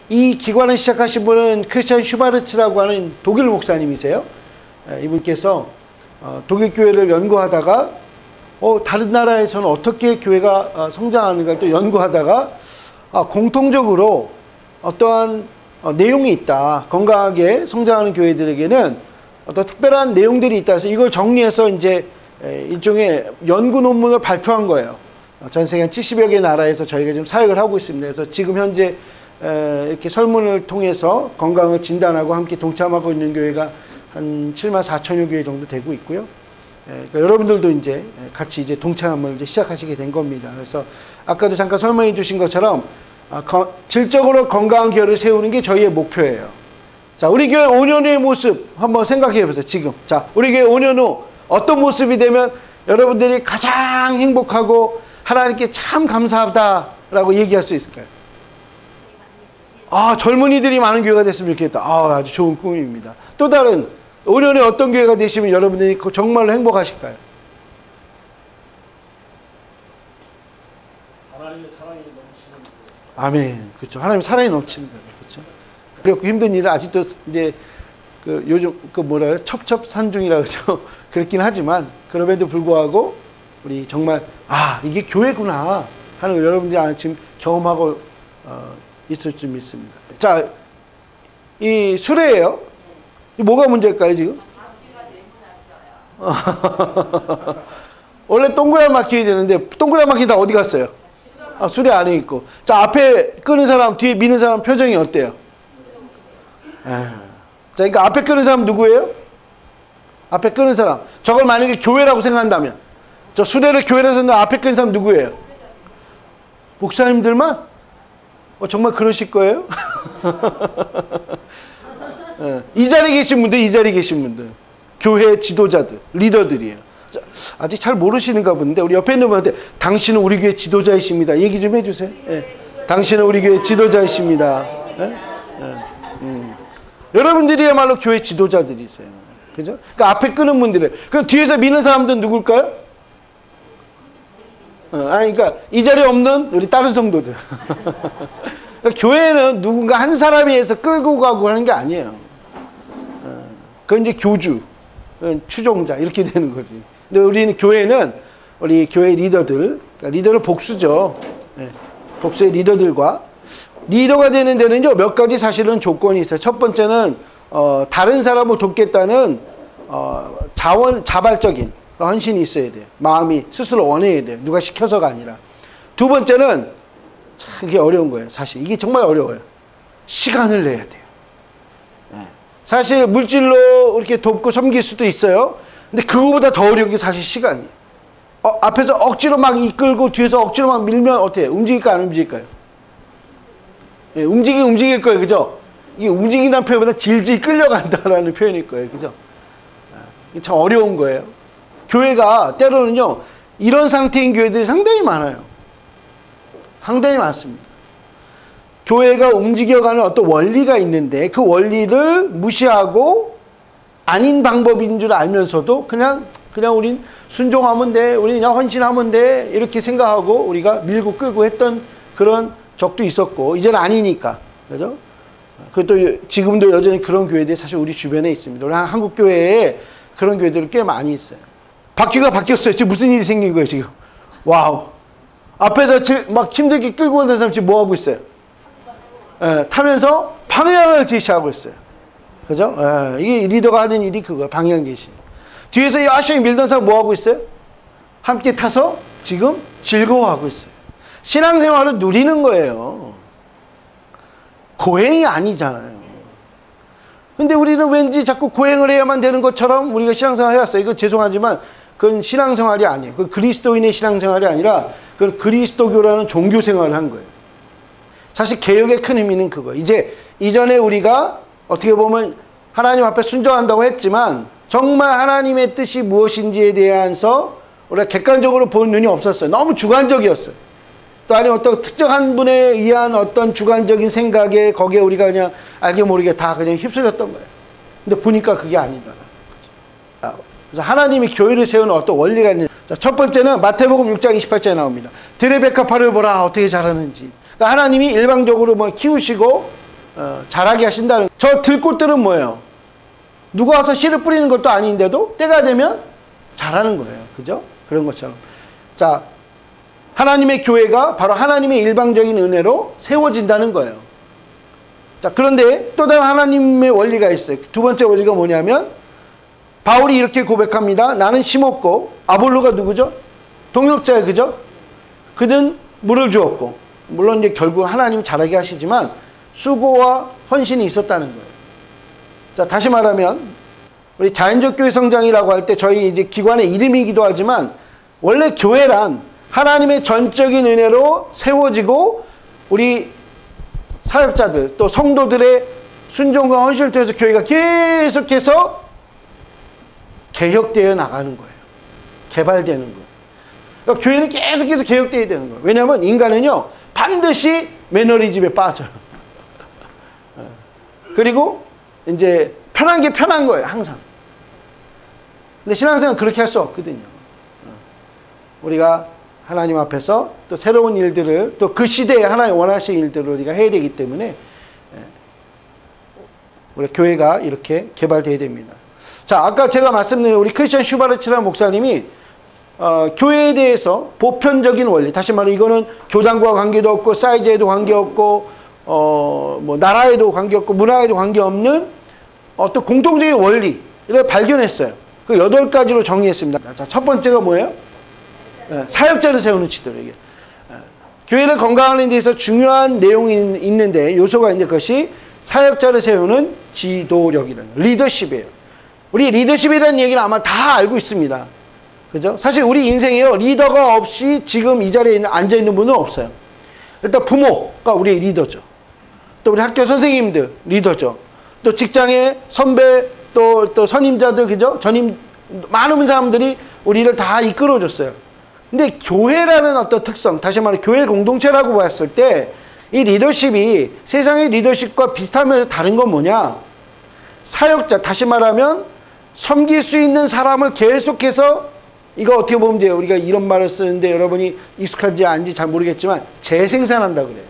이 기관을 시작하신 분은 크리스찬 슈바르츠라고 하는 독일 목사님이세요. 이분께서 독일 교회를 연구하다가 다른 나라에서는 어떻게 교회가 성장하는가 또 연구하다가 공통적으로 어떠한 내용이 있다. 건강하게 성장하는 교회들에게는 어떤 특별한 내용들이 있다. 그래서 이걸 정리해서 이제 일종의 연구 논문을 발표한 거예요. 전 세계 한 70여 개 나라에서 저희가 지금 사역을 하고 있습니다. 그래서 지금 현재 이렇게 설문을 통해서 건강을 진단하고 함께 동참하고 있는 교회가 한 7만 4천여 교회 정도 되고 있고요. 그러니까 여러분들도 이제 같이 이제 동참을 이제 시작하시게 된 겁니다. 그래서 아까도 잠깐 설명해 주신 것처럼 질적으로 건강한 교회를 세우는 게 저희의 목표예요. 자, 우리 교회 5년 후의 모습 한번 생각해 보세요. 지금. 자, 우리 교회 5년 후 어떤 모습이 되면 여러분들이 가장 행복하고 하나님께 참 감사하다라고 얘기할 수 있을까요? 젊은이들이 많은 교회가 됐으면 좋겠다. 아주 좋은 꿈입니다. 또 다른 5년에 어떤 교회가 되시면 여러분들이 정말로 행복하실까요? 하나님의 사랑이 넘치는 교회. 아멘. 그렇죠. 하나님 사랑이 넘치는 거예요. 그렇죠. 그리고 힘든 일을 아직도 이제 요즘 첩첩산중이라고 그러죠. 그렇긴 하지만 그럼에도 불구하고 우리 정말 이게 교회구나 하는 걸 여러분들이 지금 경험하고 있을 줄 믿습니다. 자, 이 수레예요. 뭐가 문제일까요 지금? 원래 동그란 바퀴 되는데 동그란 바퀴 다 어디 갔어요? 수레 안에 있고. 자, 앞에 끄는 사람 뒤에 미는 사람 표정이 어때요? 자, 그러니까 앞에 끄는 사람 누구예요? 앞에 끄는 사람. 저걸 만약에 교회라고 생각한다면 저 수레를 교회라서 앞에 끄는 사람 누구예요? 목사님들만? 정말 그러실 거예요? 이 자리에 계신 분들, 이 자리에 계신 분들. 교회 지도자들, 리더들이에요. 자, 아직 잘 모르시는가 본데 우리 옆에 있는 분한테 당신은 우리 교회 지도자이십니다. 얘기 좀 해주세요. 당신은 우리 교회 지도자이십니다. 여러분들이야말로 교회 지도자들이세요. 그죠? 그러니까 앞에 끄는 분들은. 그럼 뒤에서 미는 사람들은 누굴까요? 그러니까 이 자리에 없는 우리 다른 성도들. 그러니까 교회는 누군가 한 사람에 의해서 끌고 가고 하는 게 아니에요. 그건 이제 교주, 추종자 이렇게 되는 거지. 근데 우리는 교회는 우리 교회 리더들, 그러니까 리더는 복수죠. 복수의 리더들과 리더가 되는 데는요 몇 가지 사실은 조건이 있어요. 첫 번째는 다른 사람을 돕겠다는 자발적인 헌신이 있어야 돼요. 마음이 스스로 원해야 돼요. 누가 시켜서가 아니라. 두 번째는 참 이게 어려운 거예요. 사실 이게 정말 어려워요. 시간을 내야 돼요. 사실 물질로 이렇게 돕고 섬길 수도 있어요. 근데 그거보다 더 어려운 게 사실 시간이에요. 앞에서 억지로 막 이끌고 뒤에서 억지로 막 밀면 어때요? 움직일까 안 움직일까요? 움직일 거예요. 그죠? 이게 움직인다는 표현보다 질질 끌려간다라는 표현일 거예요. 그죠? 참 어려운 거예요. 교회가 때로는요 이런 상태인 교회들이 상당히 많아요. 상당히 많습니다. 교회가 움직여가는 어떤 원리가 있는데 그 원리를 무시하고 아닌 방법인 줄 알면서도 그냥 우린 순종하면 돼, 우리 그냥 헌신하면 돼 이렇게 생각하고 우리가 밀고 끌고 했던 그런 적도 있었고 이제는 아니니까. 그죠? 그것도 지금도 여전히 그런 교회들이 사실 우리 주변에 있습니다. 우리 한국 교회에 그런 교회들이 꽤 많이 있어요. 바퀴가 바뀌었어요. 지금 무슨 일이 생긴 거예요 지금? 와우. 앞에서 막 힘들게 끌고 오는 사람 지금 뭐 하고 있어요? 타면서 방향을 제시하고 있어요. 그죠? 이게 리더가 하는 일이 그거예요. 방향 제시. 뒤에서 열심히 밀던 사람 뭐 하고 있어요? 함께 타서 지금 즐거워하고 있어요. 신앙생활을 누리는 거예요. 고행이 아니잖아요. 근데 우리는 왠지 자꾸 고행을 해야만 되는 것처럼 우리가 신앙생활 해왔어요. 이거 죄송하지만 그건 신앙생활이 아니에요. 그 그리스도인의 신앙생활이 아니라 그건 그리스도교라는 종교생활을 한 거예요. 사실 개혁의 큰 의미는 그거예요. 이전에 우리가 어떻게 보면 하나님 앞에 순종한다고 했지만 정말 하나님의 뜻이 무엇인지에 대해서 우리가 객관적으로 본 눈이 없었어요. 너무 주관적이었어요. 또 아니면 어떤 특정한 분에 의한 어떤 주관적인 생각에 거기에 우리가 그냥 알게 모르게 다 그냥 휩쓸렸던 거예요. 근데 보니까 그게 아니다. 그래서 하나님이 교회를 세우는 어떤 원리가 있는. 자, 첫 번째는 마태복음 6장 28절에 나옵니다. 들의 백합화를 보라 어떻게 자라는지. 그러니까 하나님이 일방적으로 뭐 키우시고 자라게 하신다는. 저 들꽃들은 뭐예요? 누가 와서 씨를 뿌리는 것도 아닌데도 때가 되면 자라는 거예요. 그죠? 그런 것처럼. 자, 하나님의 교회가 바로 하나님의 일방적인 은혜로 세워진다는 거예요. 자, 그런데 또 다른 하나님의 원리가 있어요. 두 번째 원리가 뭐냐면, 바울이 이렇게 고백합니다. 나는 심었고, 아볼로가 누구죠? 동역자예요. 그죠? 그는 물을 주었고, 물론 이제 결국 하나님 자라게 하시지만 수고와 헌신이 있었다는 거예요. 자, 다시 말하면 우리 자연적 교회 성장이라고 할 때 저희 이제 기관의 이름이기도 하지만, 원래 교회란 하나님의 전적인 은혜로 세워지고 우리 사역자들 또 성도들의 순종과 헌신을 통해서 교회가 계속해서 개혁되어 나가는 거예요. 개발되는 거예요. 그러니까 교회는 계속해서 개혁되어야 되는 거예요. 왜냐하면 인간은요 반드시 매너리즘에 빠져요. 그리고 이제 편한 게 편한 거예요. 항상. 근데 신앙생활은 그렇게 할 수 없거든요. 우리가 하나님 앞에서 또 새로운 일들을 또 그 시대에 하나님 원하시는 일들을 우리가 해야 되기 때문에 우리 교회가 이렇게 개발되어야 됩니다. 자, 아까 제가 말씀드린 우리 크리스천 슈바르츠라는 목사님이 교회에 대해서 보편적인 원리, 다시 말해 이거는 교단과 관계도 없고 사이즈에도 관계없고 뭐 나라에도 관계없고 문화에도 관계없는 어떤 공통적인 원리를 발견했어요. 그 8가지로 정리했습니다. 자, 첫 번째가 뭐예요? 사역자를 세우는 지도력이에요. 교회를 건강하는 데 있어서 중요한 내용이 있는데 요소가 있는데 그것이 사역자를 세우는 지도력이라는 리더십이에요. 우리 리더십이라는 얘기는 아마 다 알고 있습니다. 그죠? 사실 우리 인생에요 리더가 없이 지금 이 자리에 앉아있는 분은 없어요. 일단 부모가 우리의 리더죠. 또 우리 학교 선생님들 리더죠. 또 직장의 선배 또 선임자들, 그죠? 전임 많은 사람들이 우리를 다 이끌어줬어요. 근데 교회라는 어떤 특성, 다시 말해 교회 공동체라고 봤을 때 이 리더십이 세상의 리더십과 비슷하면서 다른 건 뭐냐? 사역자, 다시 말하면 섬길 수 있는 사람을 계속해서, 이거 어떻게 보면 돼요? 우리가 이런 말을 쓰는데 여러분이 익숙한지 아닌지 잘 모르겠지만 재생산한다 그래요.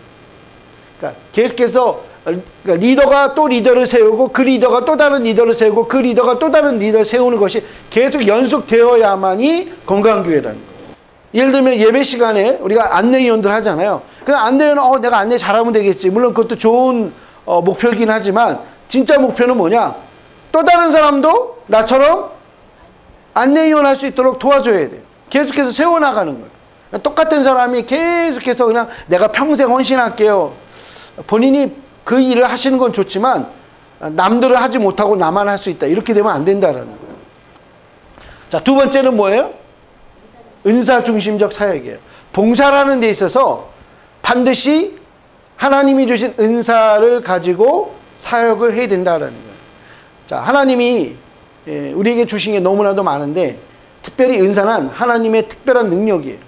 그러니까 계속해서 그러니까 리더가 또 리더를 세우고 그 리더가 또 다른 리더를 세우고 그 리더가 또 다른 리더를 세우는 것이 계속 연속되어야만이 건강한 교회라는 거예요. 예를 들면 예배 시간에 우리가 안내위원들 하잖아요. 그냥 안내위원은 내가 안내 잘하면 되겠지. 물론 그것도 좋은 목표이긴 하지만 진짜 목표는 뭐냐? 또 다른 사람도 나처럼 안내위원 할 수 있도록 도와줘야 돼요. 계속해서 세워나가는 거예요. 똑같은 사람이 계속해서 그냥 내가 평생 헌신할게요. 본인이 그 일을 하시는 건 좋지만 남들은 하지 못하고 나만 할 수 있다. 이렇게 되면 안 된다라는 거예요. 자, 두 번째는 뭐예요? 은사 중심적 사역이에요. 봉사라는 데 있어서 반드시 하나님이 주신 은사를 가지고 사역을 해야 된다라는 거예요. 자, 하나님이 우리에게 주신 게 너무나도 많은데 특별히 은사는 하나님의 특별한 능력이에요.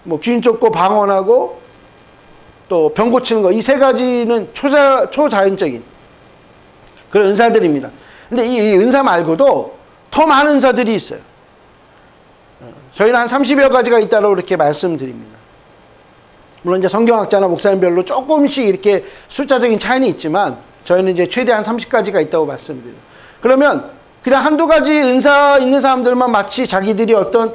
뭐 주인 쫓고 방언하고 또 병 고치는 거, 이 세 가지는 초자연적인 그런 은사들입니다. 근데 이 은사 말고도 더 많은 은사들이 있어요. 저희는 한 30여 가지가 있다고 이렇게 말씀드립니다. 물론 이제 성경학자나 목사님별로 조금씩 이렇게 숫자적인 차이는 있지만 저희는 이제 최대한 30가지가 있다고 말씀드려요. 그러면 그냥 한두 가지 은사 있는 사람들만 마치 자기들이 어떤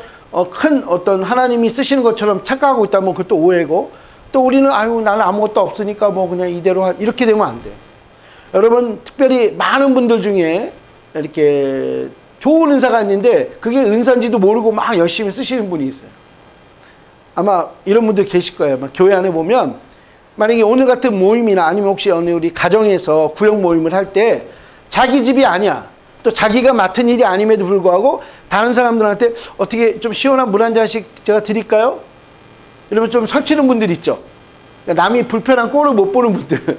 큰 어떤 하나님이 쓰시는 것처럼 착각하고 있다면 그것도 오해고, 또 우리는 아유 나는 아무것도 없으니까 뭐 그냥 이대로 이렇게 되면 안 돼요. 여러분 특별히 많은 분들 중에 이렇게 좋은 은사가 있는데 그게 은사인지도 모르고 막 열심히 쓰시는 분이 있어요. 아마 이런 분들 계실 거예요. 막 교회 안에 보면 만약에 오늘 같은 모임이나 아니면 혹시 우리 가정에서 구역 모임을 할 때 자기 집이 아니야. 또 자기가 맡은 일이 아님에도 불구하고 다른 사람들한테 어떻게 좀 시원한 물 한 잔씩 제가 드릴까요? 이러면 좀 설치는 분들 있죠. 그러니까 남이 불편한 꼴을 못 보는 분들.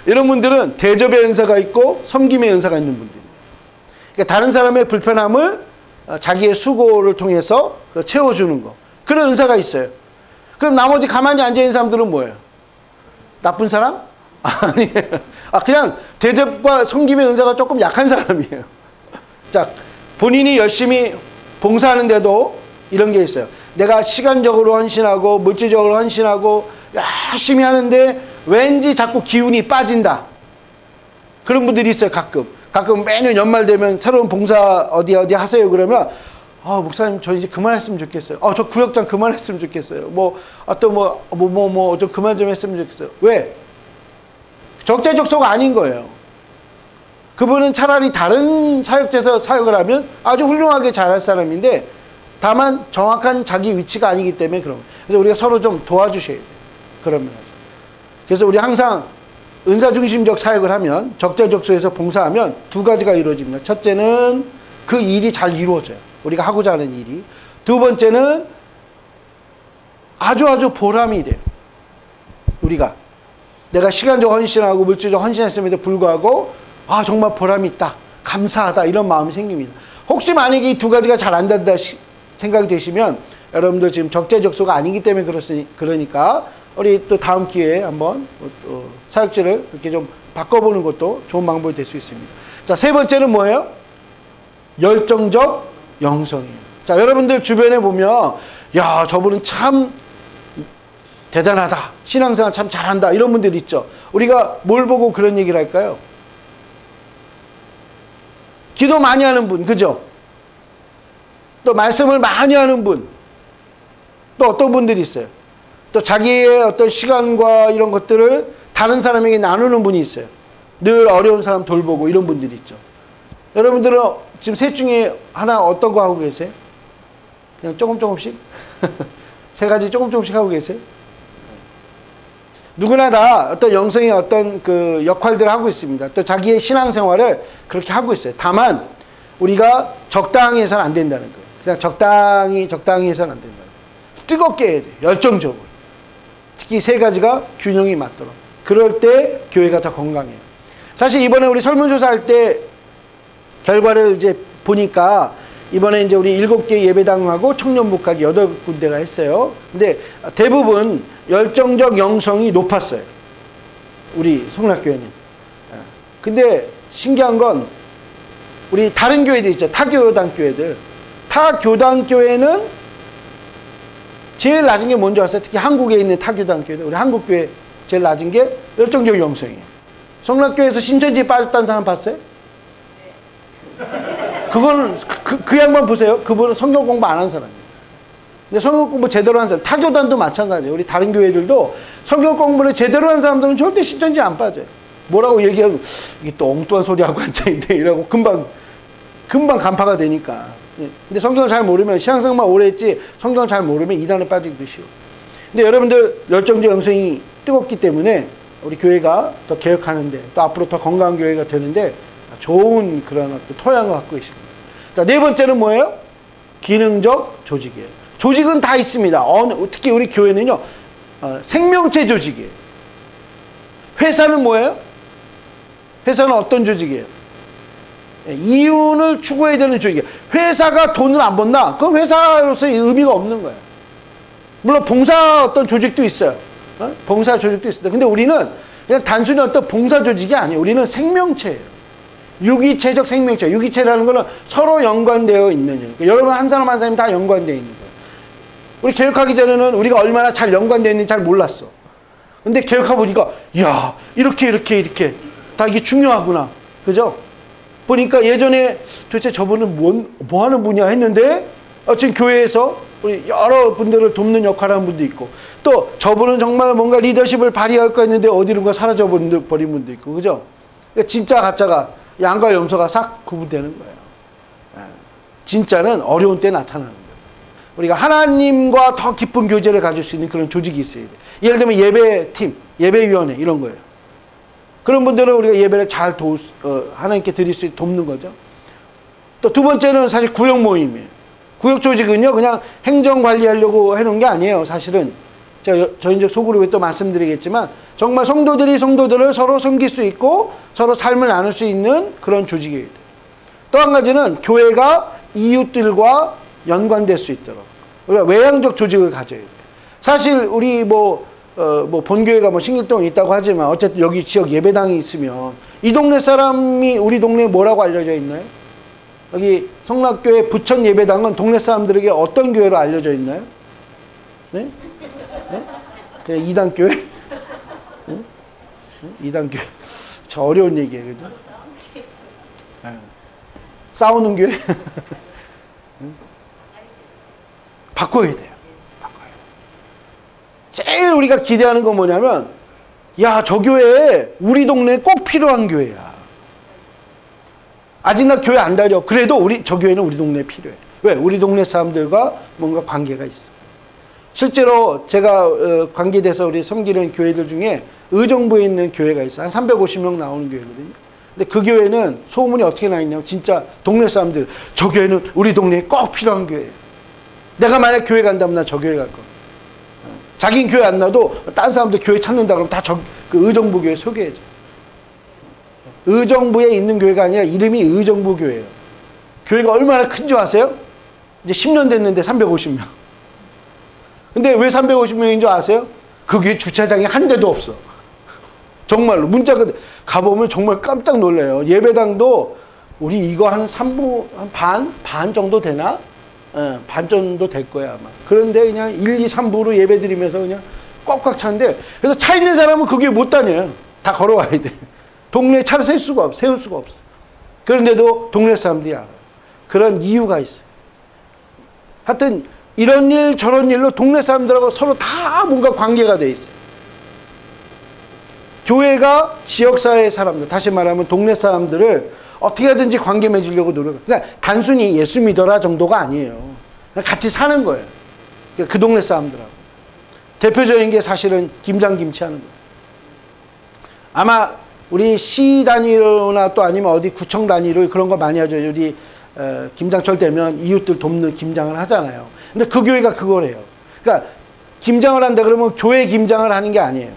이런 분들은 대접의 은사가 있고 섬김의 은사가 있는 분들. 그러니까 다른 사람의 불편함을 자기의 수고를 통해서 채워주는 거. 그런 은사가 있어요. 그럼 나머지 가만히 앉아있는 사람들은 뭐예요? 나쁜 사람? 아니에요. 그냥 대접과 섬김의 은사가 조금 약한 사람이에요. 자, 본인이 열심히 봉사하는데도 이런 게 있어요. 내가 시간적으로 헌신하고 물질적으로 헌신하고 열심히 하는데 왠지 자꾸 기운이 빠진다. 그런 분들이 있어요. 가끔 매년 연말 되면 새로운 봉사 어디 하세요 그러면 목사님 저 이제 그만했으면 좋겠어요. 저 구역장 그만했으면 좋겠어요. 좀 그만 좀 했으면 좋겠어요. 왜? 적재적소가 아닌 거예요. 그분은 차라리 다른 사역지에서 사역을 하면 아주 훌륭하게 잘할 사람인데 다만 정확한 자기 위치가 아니기 때문에 그런 거예요. 그래서 우리가 서로 좀 도와주셔야 돼요. 그런 면에서. 그래서 우리 항상 은사 중심적 사역을 하면 적재적소에서 봉사하면 두 가지가 이루어집니다. 첫째는 그 일이 잘 이루어져요. 우리가 하고자 하는 일이. 두 번째는 아주 보람이 돼요. 내가 시간적 헌신하고 물질적 헌신했음에도 불구하고 정말 보람이 있다. 감사하다. 이런 마음이 생깁니다. 혹시 만약에 이 두 가지가 잘 안 된다 생각이 되시면 여러분들 지금 적재적소가 아니기 때문에 그러니까 우리 또 다음 기회에 한번 사역지를 이렇게 좀 바꿔보는 것도 좋은 방법이 될 수 있습니다. 자, 세 번째는 뭐예요? 열정적 영성이에요. 자, 여러분들 주변에 보면 야, 저분은 참 대단하다. 신앙생활 참 잘한다. 이런 분들 있죠. 우리가 뭘 보고 그런 얘기를 할까요? 기도 많이 하는 분, 그죠? 또 말씀을 많이 하는 분. 또 어떤 분들이 있어요. 또 자기의 어떤 시간과 이런 것들을 다른 사람에게 나누는 분이 있어요. 늘 어려운 사람 돌보고 이런 분들이 있죠. 여러분들은 지금 셋 중에 하나 어떤 거 하고 계세요? 그냥 조금씩? 세 가지 조금씩 하고 계세요? 누구나 다 어떤 영성의 어떤 그 역할들을 하고 있습니다. 또 자기의 신앙생활을 그렇게 하고 있어요. 다만 우리가 적당히 해서는 안 된다는 거예요. 그냥 적당히 해서는 안 된다는 거예요. 뜨겁게 해야 돼요. 열정적으로. 특히 세 가지가 균형이 맞도록. 그럴 때 교회가 더 건강해요. 사실 이번에 우리 설문조사할 때 결과를 이제 보니까 이번에 이제 우리 7개 예배당하고 청년복학이 8군데가 했어요. 근데 대부분 열정적 영성이 높았어요. 우리 성락교회는. 근데 신기한 건 우리 다른 교회들 있죠. 타교당 교회들. 타교당 교회는 제일 낮은 게 뭔지 아세요? 특히 한국에 있는 타교당 교회들. 우리 한국교회 제일 낮은 게 열정적 영성이에요. 성락교회에서 신천지에 빠졌다는 사람 봤어요? 그거는 그 양반 보세요. 그분은 성경 공부 안 한 사람이에요. 근데 성경 공부 제대로 한 사람, 타교단도 마찬가지예요. 우리 다른 교회들도 성경 공부를 제대로 한 사람들은 절대 신천지 안 빠져요. 뭐라고 얘기하고 이게 또 엉뚱한 소리 하고 앉아있네 이러고 금방 간파가 되니까. 근데 성경을 잘 모르면 신앙생활만 오래 했지 성경을 잘 모르면 이단에 빠지기도 쉬워. 근데 여러분들 열정적 영성이 뜨겁기 때문에 우리 교회가 더 개혁하는데 또 앞으로 더 건강한 교회가 되는데 좋은 그런 어떤 토양을 갖고 계십니다. 자, 네 번째는 뭐예요? 기능적 조직이에요. 조직은 다 있습니다. 특히 우리 교회는요, 생명체 조직이에요. 회사는 뭐예요? 회사는 어떤 조직이에요? 이윤을 추구해야 되는 조직이에요. 회사가 돈을 안 번다? 그럼 회사로서의 의미가 없는 거예요. 물론 봉사 어떤 조직도 있어요. 봉사 조직도 있습니다. 근데 우리는 그냥 단순히 어떤 봉사 조직이 아니에요. 우리는 생명체예요. 유기체적 생명체. 유기체라는 거는 서로 연관되어 있는 일. 그러니까 여러분 한 사람 한 사람이 다 연관되어 있는 거예요. 우리 개혁하기 전에는 우리가 얼마나 잘 연관되어 있는지 잘 몰랐어. 근데 개혁하고 보니까 이야 이렇게 다 이게 중요하구나. 그죠? 보니까 예전에 도대체 저분은 뭐 하는 분이야 했는데 지금 교회에서 우리 여러 분들을 돕는 역할을 하는 분도 있고 또 저분은 정말 뭔가 리더십을 발휘할 거 했는데 어디론가 사라져 버린 분도 있고 그죠? 그러니까 진짜 가짜가 양과 염소가 싹 구분되는 거예요. 진짜는 어려운 때 나타나는 거예요. 우리가 하나님과 더 깊은 교제를 가질 수 있는 그런 조직이 있어야 돼요. 예를 들면 예배팀, 예배위원회 이런 거예요. 그런 분들은 우리가 예배를 잘 하나님께 드릴 수 있게 돕는 거죠. 또 두 번째는 사실 구역 모임이에요. 구역 조직은요 그냥 행정 관리하려고 해놓은 게 아니에요. 사실은 제가 저희적 소그룹에 또 말씀드리겠지만 정말 성도들이 성도들을 서로 섬길 수 있고 서로 삶을 나눌 수 있는 그런 조직이에요. 또 한 가지는 교회가 이웃들과 연관될 수 있도록 우리가 외향적 조직을 가져야 돼요. 사실 우리 본교회가 신길동에 있다고 하지만 어쨌든 여기 지역 예배당이 있으면 이 동네 사람이 우리 동네에 뭐라고 알려져 있나요? 여기 성락교회 부천 예배당은 동네 사람들에게 어떤 교회로 알려져 있나요? 네? 네? 그냥 이단교회? 응? 응? 이단교회. 저 어려운 얘기예요. 그죠? 네. 싸우는 교회? 응? 바꿔야 돼요. 바꿔야 돼요. 제일 우리가 기대하는 건 뭐냐면, 야, 저 교회 우리 동네에 꼭 필요한 교회야. 아직 나 교회 안 다녀. 그래도 저 교회는 우리 동네에 필요해. 왜? 우리 동네 사람들과 뭔가 관계가 있어. 실제로 제가 관계돼서 우리 섬기는 교회들 중에 의정부에 있는 교회가 있어요. 한 350명 나오는 교회거든요. 근데 그 교회는 소문이 어떻게 나 있냐면 진짜 동네 사람들, 저 교회는 우리 동네에 꼭 필요한 교회예요. 내가 만약 교회 간다면 나 저 교회 갈 거야. 자긴 교회 안 나도 딴 사람들 교회 찾는다 그러면 다 그 의정부 교회 소개해줘. 의정부에 있는 교회가 아니라 이름이 의정부 교회예요. 교회가 얼마나 큰 줄 아세요? 이제 10년 됐는데 350명. 근데 왜 350명인 줄 아세요? 그 교회 주차장이 한 대도 없어. 정말로. 문자가 가보면 정말 깜짝 놀라요. 예배당도 우리 이거 한 3부, 한 반 정도 되나? 반 정도 될 거야, 아마. 그런데 그냥 1, 2, 3부로 예배 드리면서 그냥 꽉꽉 차는데, 그래서 차 있는 사람은 그 교회 못 다녀요. 다 걸어와야 돼. 동네에 차를 세울 수가 없어. 그런데도 동네 사람들이 알아요. 그런 이유가 있어요. 하여튼, 이런 일, 저런 일로 동네 사람들하고 서로 다 뭔가 관계가 돼 있어요. 교회가 지역사회의 사람들, 다시 말하면 동네 사람들을 어떻게 하든지 관계 맺으려고 노력해요. 그러니까 단순히 예수 믿어라 정도가 아니에요. 같이 사는 거예요. 그 동네 사람들하고. 대표적인 게 사실은 김장김치 하는 거예요. 아마 우리 시 단위로나 또 아니면 어디 구청 단위로 그런 거 많이 하죠. 우리 김장철 되면 이웃들 돕는 김장을 하잖아요. 근데 그 교회가 그걸 해요. 그러니까 김장을 한다 그러면 교회 김장을 하는 게 아니에요.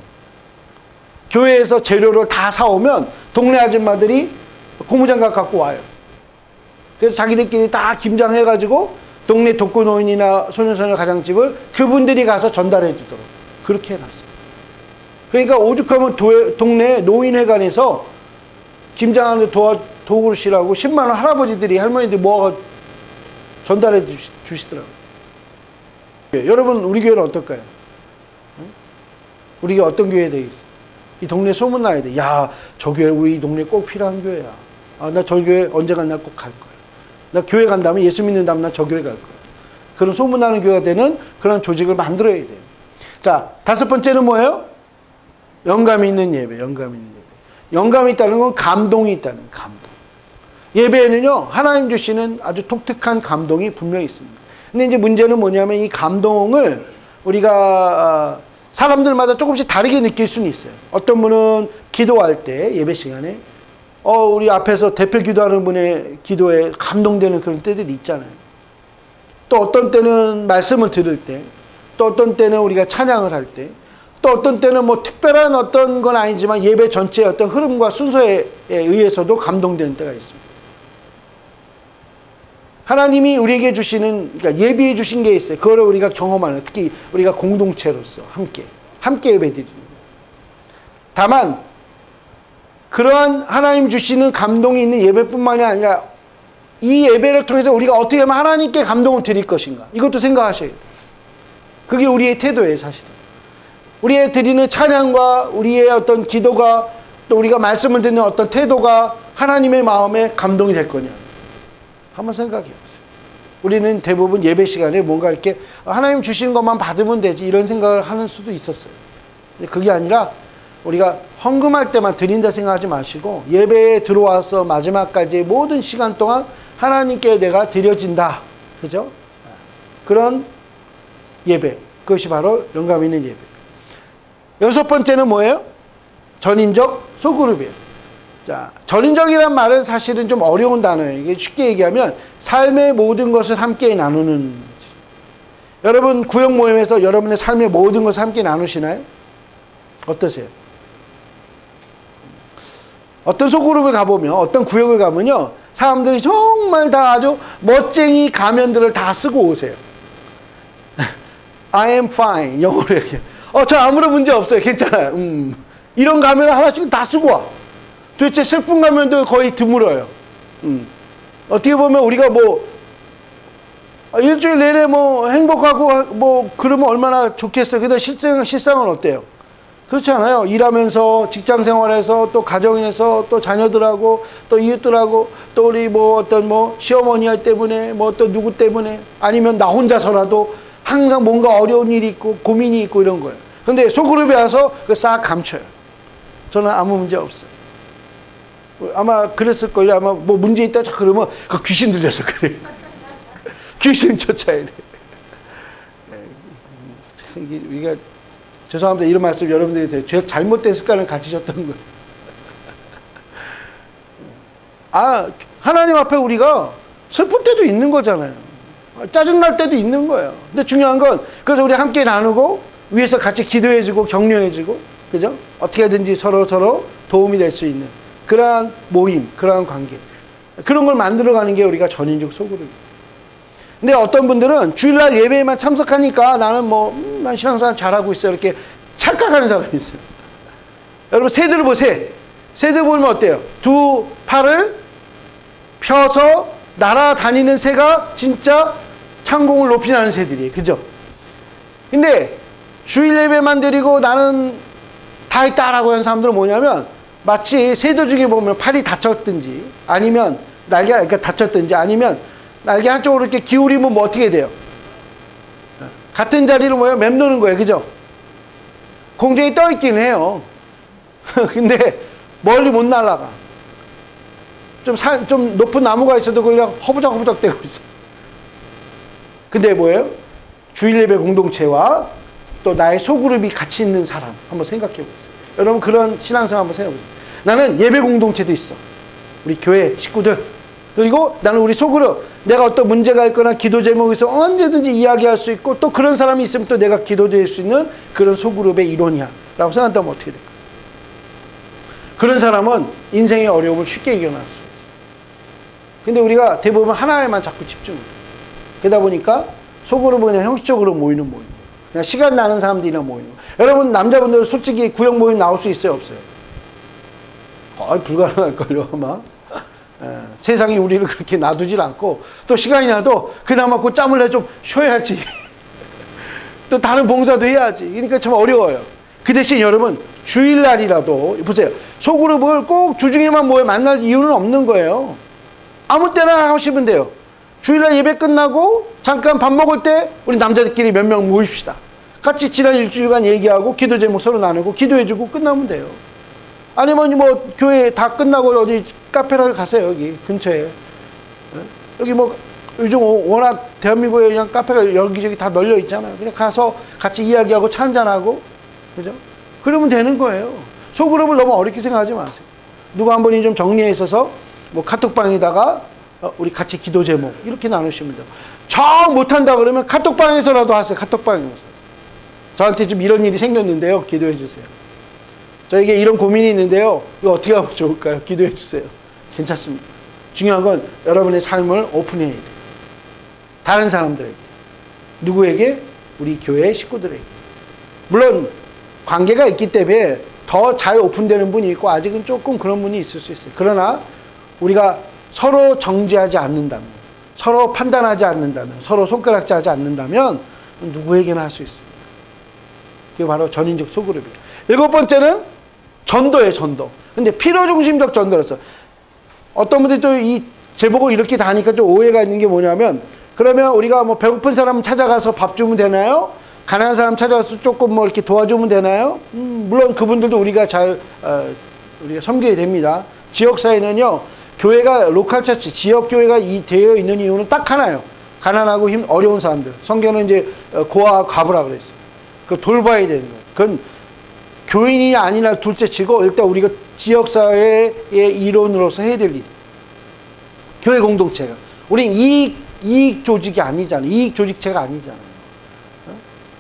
교회에서 재료를 다 사오면 동네 아줌마들이 고무장갑 갖고 와요. 그래서 자기들끼리 다 김장해가지고 동네 독거노인이나 소년소녀 가정집을 그분들이 가서 전달해 주도록 그렇게 해놨어요. 그러니까 오죽하면 동네 노인회관에서 김장하는 도구시라고 10만 원 할아버지들이 할머니들이 모아서 전달해 주시더라고요. 여러분 우리 교회는 어떨까요? 우리 교회 어떤 교회 되겠어요? 이 동네 소문나야 돼. 야, 저 교회 우리 동네 꼭 필요한 교회야. 아, 나 저 교회 언젠간 나 꼭 갈 거야. 나 교회 간다면 예수 믿는다면 나 저 교회 갈 거야. 그런 소문나는 교회가 되는 그런 조직을 만들어야 돼요. 자, 다섯 번째는 뭐예요? 영감이 있는 예배. 영감이 있다는 건 감동이 있다는 거예요. 감동. 예배에는요, 하나님 주시는 아주 독특한 감동이 분명히 있습니다. 근데 이제 문제는 뭐냐면 이 감동을 우리가 사람들마다 조금씩 다르게 느낄 수는 있어요. 어떤 분은 기도할 때 예배 시간에 우리 앞에서 대표 기도하는 분의 기도에 감동되는 그런 때들이 있잖아요. 또 어떤 때는 말씀을 들을 때, 또 어떤 때는 우리가 찬양을 할 때, 또 어떤 때는 뭐 특별한 어떤 건 아니지만 예배 전체의 어떤 흐름과 순서에 의해서도 감동되는 때가 있습니다. 하나님이 우리에게 주시는, 그러니까 예비해 주신 게 있어요. 그거를 우리가 경험하는, 특히 우리가 공동체로서 함께 예배 드리는 거예요. 다만 그러한 하나님 주시는 감동이 있는 예배뿐만이 아니라 이 예배를 통해서 우리가 어떻게 하면 하나님께 감동을 드릴 것인가, 이것도 생각하셔야 돼요. 그게 우리의 태도예요. 사실은 우리의 드리는 찬양과 우리의 어떤 기도가, 또 우리가 말씀을 듣는 어떤 태도가 하나님의 마음에 감동이 될 거냐, 한번 생각해 보세요. 우리는 대부분 예배 시간에 뭔가 이렇게 하나님 주시는 것만 받으면 되지, 이런 생각을 하는 수도 있었어요. 근데 그게 아니라 우리가 헌금할 때만 드린다 생각하지 마시고, 예배에 들어와서 마지막까지 모든 시간 동안 하나님께 내가 드려진다, 그죠? 그런 예배, 그것이 바로 영감 있는 예배. 여섯 번째는 뭐예요? 전인적 소그룹이에요. 자, 전인적이란 말은 사실은 좀 어려운 단어예요. 이게 쉽게 얘기하면 삶의 모든 것을 함께 나누는 거지. 여러분 구역 모임에서 여러분의 삶의 모든 것을 함께 나누시나요? 어떠세요? 어떤 소그룹을 가보면, 어떤 구역을 가면요, 사람들이 정말 다 아주 멋쟁이 가면들을 다 쓰고 오세요. I am fine, 영어로 얘기해요. 저 아무런 문제 없어요. 괜찮아요. 이런 가면을 하나씩 다 쓰고 와. 도대체 슬픈 가면도 거의 드물어요. 어떻게 보면 우리가 뭐 일주일 내내 뭐 행복하고 뭐 그러면 얼마나 좋겠어요. 근데 실상은 어때요? 그렇지 않아요? 일하면서 직장 생활에서 또 가정에서 또 자녀들하고 또 이웃들하고 또 우리 뭐 어떤 뭐 시어머니 때문에 뭐 또 누구 때문에 아니면 나 혼자서라도 항상 뭔가 어려운 일이 있고 고민이 있고 이런 거예요. 근데 소그룹에 와서 그 싹 감춰요. 저는 아무 문제 없어요. 아마 그랬을걸요. 아마 뭐 문제 있다 그러면 그 귀신 들려서 그래요. 귀신 쫓아야 돼. 이게 죄송합니다. 이런 말씀 여러분들이 돼요. 죄 잘못된 습관을 가지셨던 거예요. 아, 하나님 앞에 우리가 슬플 때도 있는 거잖아요. 짜증날 때도 있는 거예요. 근데 중요한 건 그래서 우리 함께 나누고 위에서 같이 기도해주고 격려해주고 그죠? 어떻게든지 서로 도움이 될 수 있는 그러한 모임, 그러한 관계 그런 걸 만들어가는 게 우리가 전인적 소그룹이에요. 근데 어떤 분들은 주일날 예배에만 참석하니까 나는 난 신앙생활 잘하고 있어요. 이렇게 착각하는 사람이 있어요. 여러분 새들을 보세요. 새들 보면 어때요? 두 팔을 펴서 날아다니는 새가 진짜 창공을 높이 나는 새들이에요. 그죠? 근데 주일 예배만 드리고 나는 다 했다라고 하는 사람들은 뭐냐면 마치 새들 중에 보면 팔이 다쳤든지 아니면 날개가 그러니까 다쳤든지 아니면 날개 한쪽으로 이렇게 기울이면 뭐 어떻게 돼요? 같은 자리를 맴도는 거예요. 그죠? 공중에 떠 있긴 해요. 근데 멀리 못 날아가. 좀 높은 나무가 있어도 그냥 허부적허부적 대고 있어. 근데 뭐예요? 주일 예배 공동체와 또 나의 소그룹이 같이 있는 사람 한번 생각해 보세요. 여러분 그런 신앙생활 한번 생각해 보세요. 나는 예배 공동체도 있어. 우리 교회 식구들. 그리고 나는 우리 속으로 내가 어떤 문제가 있거나 기도 제목이 있어 언제든지 이야기할 수 있고 또 그런 사람이 있으면 또 내가 기도될 수 있는 그런 소그룹의 일원이야 라고 생각한다면 어떻게 될까? 그런 사람은 인생의 어려움을 쉽게 이겨낼 수 있어요. 근데 우리가 대부분 하나에만 자꾸 집중해요. 그러다 보니까 소그룹은 그냥 형식적으로 모이는 모임. 그냥 시간 나는 사람들이랑 모이는 거예요. 여러분 남자분들 솔직히 구역 모임 나올 수 있어요? 없어요? 거의 불가능할걸요 아마. 세상이 우리를 그렇게 놔두질 않고 또 시간이 나도 그나마 그 짬을 내 좀 쉬어야지. 또 다른 봉사도 해야지. 그러니까 참 어려워요. 그 대신 여러분 주일날이라도 보세요. 소그룹을 꼭 주중에만 모여 만날 이유는 없는 거예요. 아무 때나 하시면 돼요. 주일날 예배 끝나고 잠깐 밥 먹을 때 우리 남자들끼리 몇 명 모입시다. 같이 지난 일주일간 얘기하고 기도 제목 서로 나누고 기도해주고 끝나면 돼요. 아니면 뭐 교회 다 끝나고 어디 카페를 가세요. 여기 근처에. 여기 뭐 요즘 워낙 대한민국에 그냥 카페가 여기저기 다 널려 있잖아요. 그냥 가서 같이 이야기하고 차 한잔하고 그죠? 그러면 되는 거예요. 소그룹을 너무 어렵게 생각하지 마세요. 누가 한 분이 좀 정리해 있어서 뭐 카톡방에다가 우리 같이 기도 제목 이렇게 나누시면 돼요. 정 못한다 그러면 카톡방에서라도 하세요. 카톡방에서. 저한테 좀 이런 일이 생겼는데요. 기도해 주세요. 저에게 이런 고민이 있는데요. 이거 어떻게 하면 좋을까요? 기도해 주세요. 괜찮습니다. 중요한 건 여러분의 삶을 오픈해야 돼요. 다른 사람들에게. 누구에게? 우리 교회 식구들에게. 물론 관계가 있기 때문에 더 잘 오픈되는 분이 있고 아직은 조금 그런 분이 있을 수 있어요. 그러나 우리가 서로 정죄하지 않는다면, 서로 판단하지 않는다면, 서로 손가락질하지 않는다면 누구에게나 할 수 있습니다. 그게 바로 전인적 소그룹이에요. 7번째는 전도예요. 전도. 근데 필요중심적 전도로서 어떤 분들이 또 이 제목을 이렇게 다 하니까 좀 오해가 있는 게 뭐냐면 그러면 우리가 뭐 배고픈 사람 찾아가서 밥 주면 되나요? 가난한 사람 찾아가서 조금 뭐 이렇게 도와주면 되나요? 물론 그분들도 우리가 우리가 섬겨야 됩니다. 지역사회는요, 교회가 로컬 처치, 지역교회가 되어 있는 이유는 딱 하나예요. 가난하고 어려운 사람들. 성경은 이제 고아 과부라 그랬어요. 그 돌봐야 되는 거예요. 그건 교인이 아니나 둘째 치고 일단 우리가 지역사회의 일원으로서 해야 될 일. 교회 공동체가. 우린 이익 조직이 아니잖아요. 이익 조직체가 아니잖아요.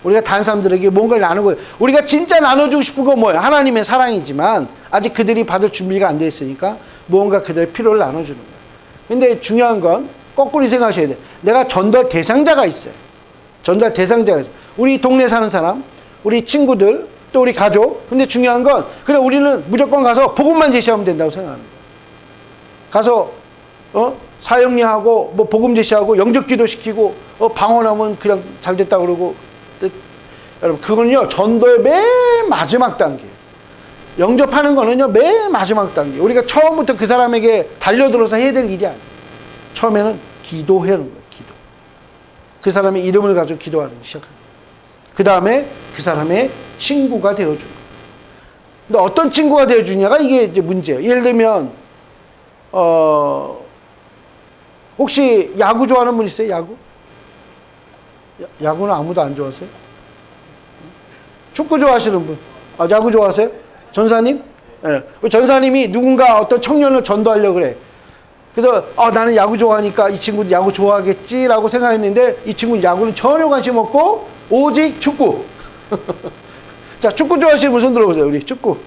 우리가 다른 사람들에게 뭔가를 나누고 우리가 진짜 나눠주고 싶은 건 뭐예요? 하나님의 사랑이지만 아직 그들이 받을 준비가 안 돼 있으니까 무언가 그들의 필요를 나눠주는 거예요. 근데 중요한 건 거꾸로 생각하셔야 돼요. 내가 전달 대상자가 있어요. 전달 대상자가 있어요. 우리 동네 사는 사람, 우리 친구들, 또 우리 가족. 근데 중요한 건 그냥 우리는 무조건 가서 복음만 제시하면 된다고 생각하는 거예요. 가서 사형리하고 뭐 복음 제시하고 영접기도 시키고 방언하면 그냥 잘 됐다 그러고 여러분, 그건요, 전도의 맨 마지막 단계. 영접하는 거는요, 맨 마지막 단계. 우리가 처음부터 그 사람에게 달려들어서 해야 될 일이 아니에요. 처음에는 기도하는 거예요, 기도. 그 사람의 이름을 가지고 기도하는 거 시작합니다. 그 다음에 그 사람의 친구가 되어주는 거예요. 근데 어떤 친구가 되어주냐가 이게 이제 문제예요. 예를 들면, 혹시 야구 좋아하는 분 있어요? 야구? 야구는 아무도 안 좋아하세요? 축구 좋아하시는 분? 아, 야구 좋아하세요? 전사님? 네. 전사님이 누군가 어떤 청년을 전도하려고 그래. 그래서 나는 야구 좋아하니까 이 친구는 야구 좋아하겠지라고 생각했는데 이 친구는 야구는 전혀 관심 없고 오직 축구. 자, 축구 좋아하시는 분 손 들어보세요. 우리 축구.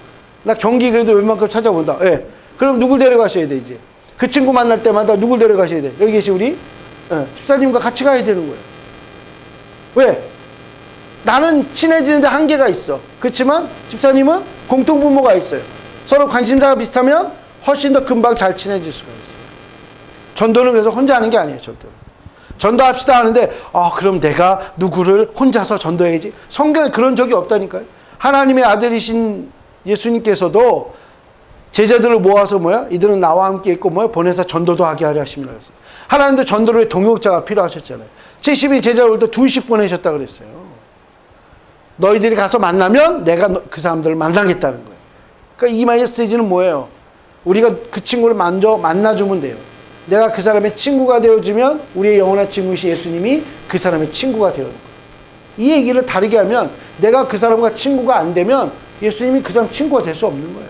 나 경기 그래도 웬만큼 찾아본다. 예. 그럼 누굴 데려가셔야 돼, 이제? 그 친구 만날 때마다 누굴 데려가셔야 돼? 여기 계신 우리 집사님과 같이 가야 되는 거예요. 왜? 나는 친해지는데 한계가 있어. 그렇지만 집사님은 공통분모가 있어요. 서로 관심사가 비슷하면 훨씬 더 금방 잘 친해질 수가 있어요. 전도는 그래서 혼자 하는 게 아니에요. 전도합시다 하는데 그럼 내가 누구를 혼자서 전도해야지. 성경에 그런 적이 없다니까요. 하나님의 아들이신 예수님께서도 제자들을 모아서 이들은 나와 함께 있고 보내서 전도도 하게 하려 하십니다. 하나님도 전도를 동역자가 필요하셨잖아요. 70인 제자들도 2씩 보내셨다 그랬어요. 너희들이 가서 만나면 내가 그 사람들을 만나겠다는 거예요. 그러니까 이 메시지는 뭐예요? 우리가 그 친구를 먼저 만나주면 돼요. 내가 그 사람의 친구가 되어주면 우리의 영원한 친구이신 예수님이 그 사람의 친구가 되어주는 거예요. 이 얘기를 다르게 하면 내가 그 사람과 친구가 안 되면 예수님이 그 사람 친구가 될 수 없는 거예요.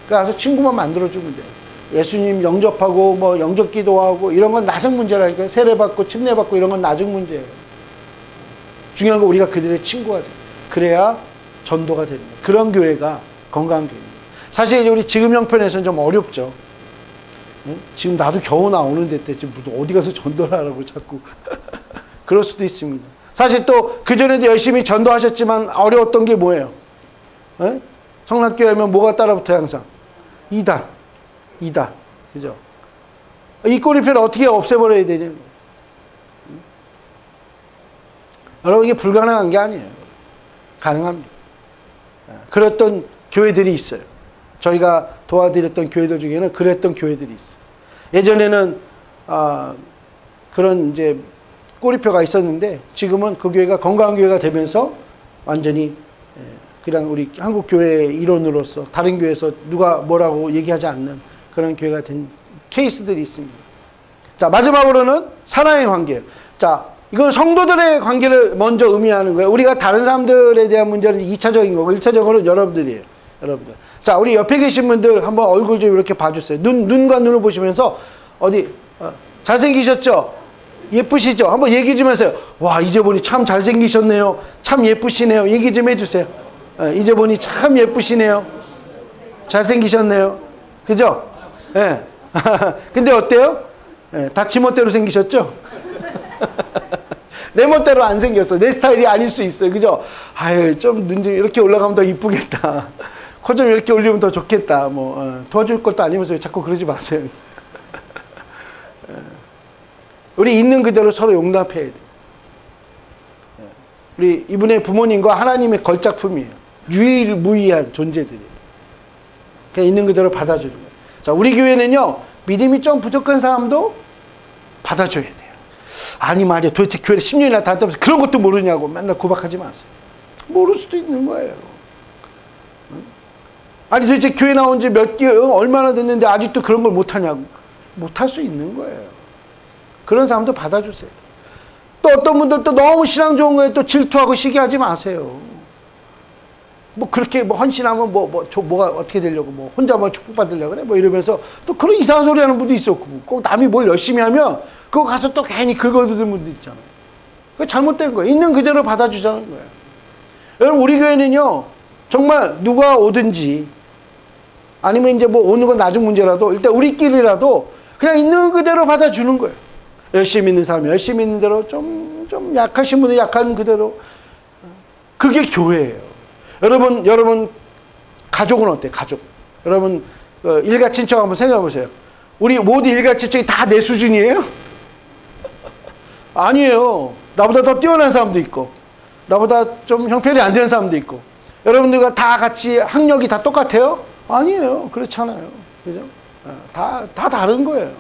그래서 친구만 만들어주면 돼요. 예수님 영접하고 영접 기도하고 이런 건 낮은 문제라니까요. 세례받고 침례받고 이런 건 낮은 문제예요. 중요한 건 우리가 그들의 친구가 돼요. 그래야 전도가 되는 거예요. 그런 교회가 건강한 교회입니다. 사실 우리 지금 형편에서는 좀 어렵죠. 응? 지금 나도 겨우 나오는데 지금 어디 가서 전도를 하라고 자꾸 그럴 수도 있습니다. 사실 또 그전에도 열심히 전도하셨지만 어려웠던 게 뭐예요? 응? 성락교회 하면 뭐가 따라붙어요? 항상 이단. 그죠? 이 꼬리표를 어떻게 없애버려야 되냐? 여러분, 이게 불가능한 게 아니에요. 가능합니다. 그랬던 교회들이 있어요. 저희가 도와드렸던 교회들 중에는 그랬던 교회들이 있어요. 예전에는 그런 이제 꼬리표가 있었는데 지금은 그 교회가 건강한 교회가 되면서 완전히 그냥 우리 한국 교회의 일원으로서 다른 교회에서 누가 뭐라고 얘기하지 않는 그런 교회가 된 케이스들이 있습니다. 자, 마지막으로는 사랑의 관계. 자, 이건 성도들의 관계를 먼저 의미하는 거예요. 우리가 다른 사람들에 대한 문제는 2차적인 거고 1차적으로는 여러분들이에요. 여러분들. 자, 우리 옆에 계신 분들 한번 얼굴 좀 이렇게 봐주세요. 눈과 눈을 보시면서 잘생기셨죠? 예쁘시죠? 한번 얘기 좀 하세요. 와, 이제 보니 참 잘생기셨네요. 참 예쁘시네요. 얘기 좀 해주세요. 이제 보니 참 예쁘시네요. 잘생기셨네요. 그죠? 예. 근데 어때요? 다 지멋대로 생기셨죠? 내 멋대로 안 생겼어. 내 스타일이 아닐 수 있어요. 그죠? 아유, 좀 눈 좀 이렇게 올라가면 더 이쁘겠다. 코 좀 이렇게 올리면 더 좋겠다. 도와줄 것도 아니면서 자꾸 그러지 마세요. 우리 있는 그대로 서로 용납해야 돼요. 우리 이분의 부모님과 하나님의 걸작품이에요. 유일무이한 존재들이에요. 그냥 있는 그대로 받아주는 거예요. 자, 우리 교회는요, 믿음이 좀 부족한 사람도 받아줘야 돼요. 아니 말이야, 도대체 교회를 10년이나 다녔다면서 그런 것도 모르냐고 맨날 구박하지 마세요. 모를 수도 있는 거예요. 아니 도대체 교회 나온 지 몇 개월, 얼마나 됐는데 아직도 그런 걸 못하냐고. 못할 수 있는 거예요. 그런 사람도 받아주세요. 또 어떤 분들도 너무 신앙 좋은 거에 또 질투하고 시기하지 마세요. 그렇게 헌신하면 뭐가 어떻게 되려고 혼자 축복받으려고 그래? 이러면서 또 그런 이상한 소리 하는 분도 있었고, 꼭 남이 뭘 열심히 하면 그거 가서 또 괜히 긁어두는 분도 있잖아요. 그게 잘못된 거예요. 있는 그대로 받아주자는 거예요. 여러분, 우리 교회는요, 정말 누가 오든지, 아니면 이제 오는 건 나중 문제라도, 일단 우리끼리라도 그냥 있는 그대로 받아주는 거예요. 열심히 있는 사람이 열심히 있는 대로, 좀 약하신 분은 약한 그대로. 그게 교회예요. 여러분, 가족은 어때요? 가족. 여러분, 일가친척 한번 생각해 보세요. 우리 모두 일가친척이 다 내 수준이에요? 아니에요. 나보다 더 뛰어난 사람도 있고, 나보다 좀 형편이 안 되는 사람도 있고, 여러분들과 다 같이 학력이 다 똑같아요? 아니에요. 그렇지 않아요. 그죠? 다 다른 거예요.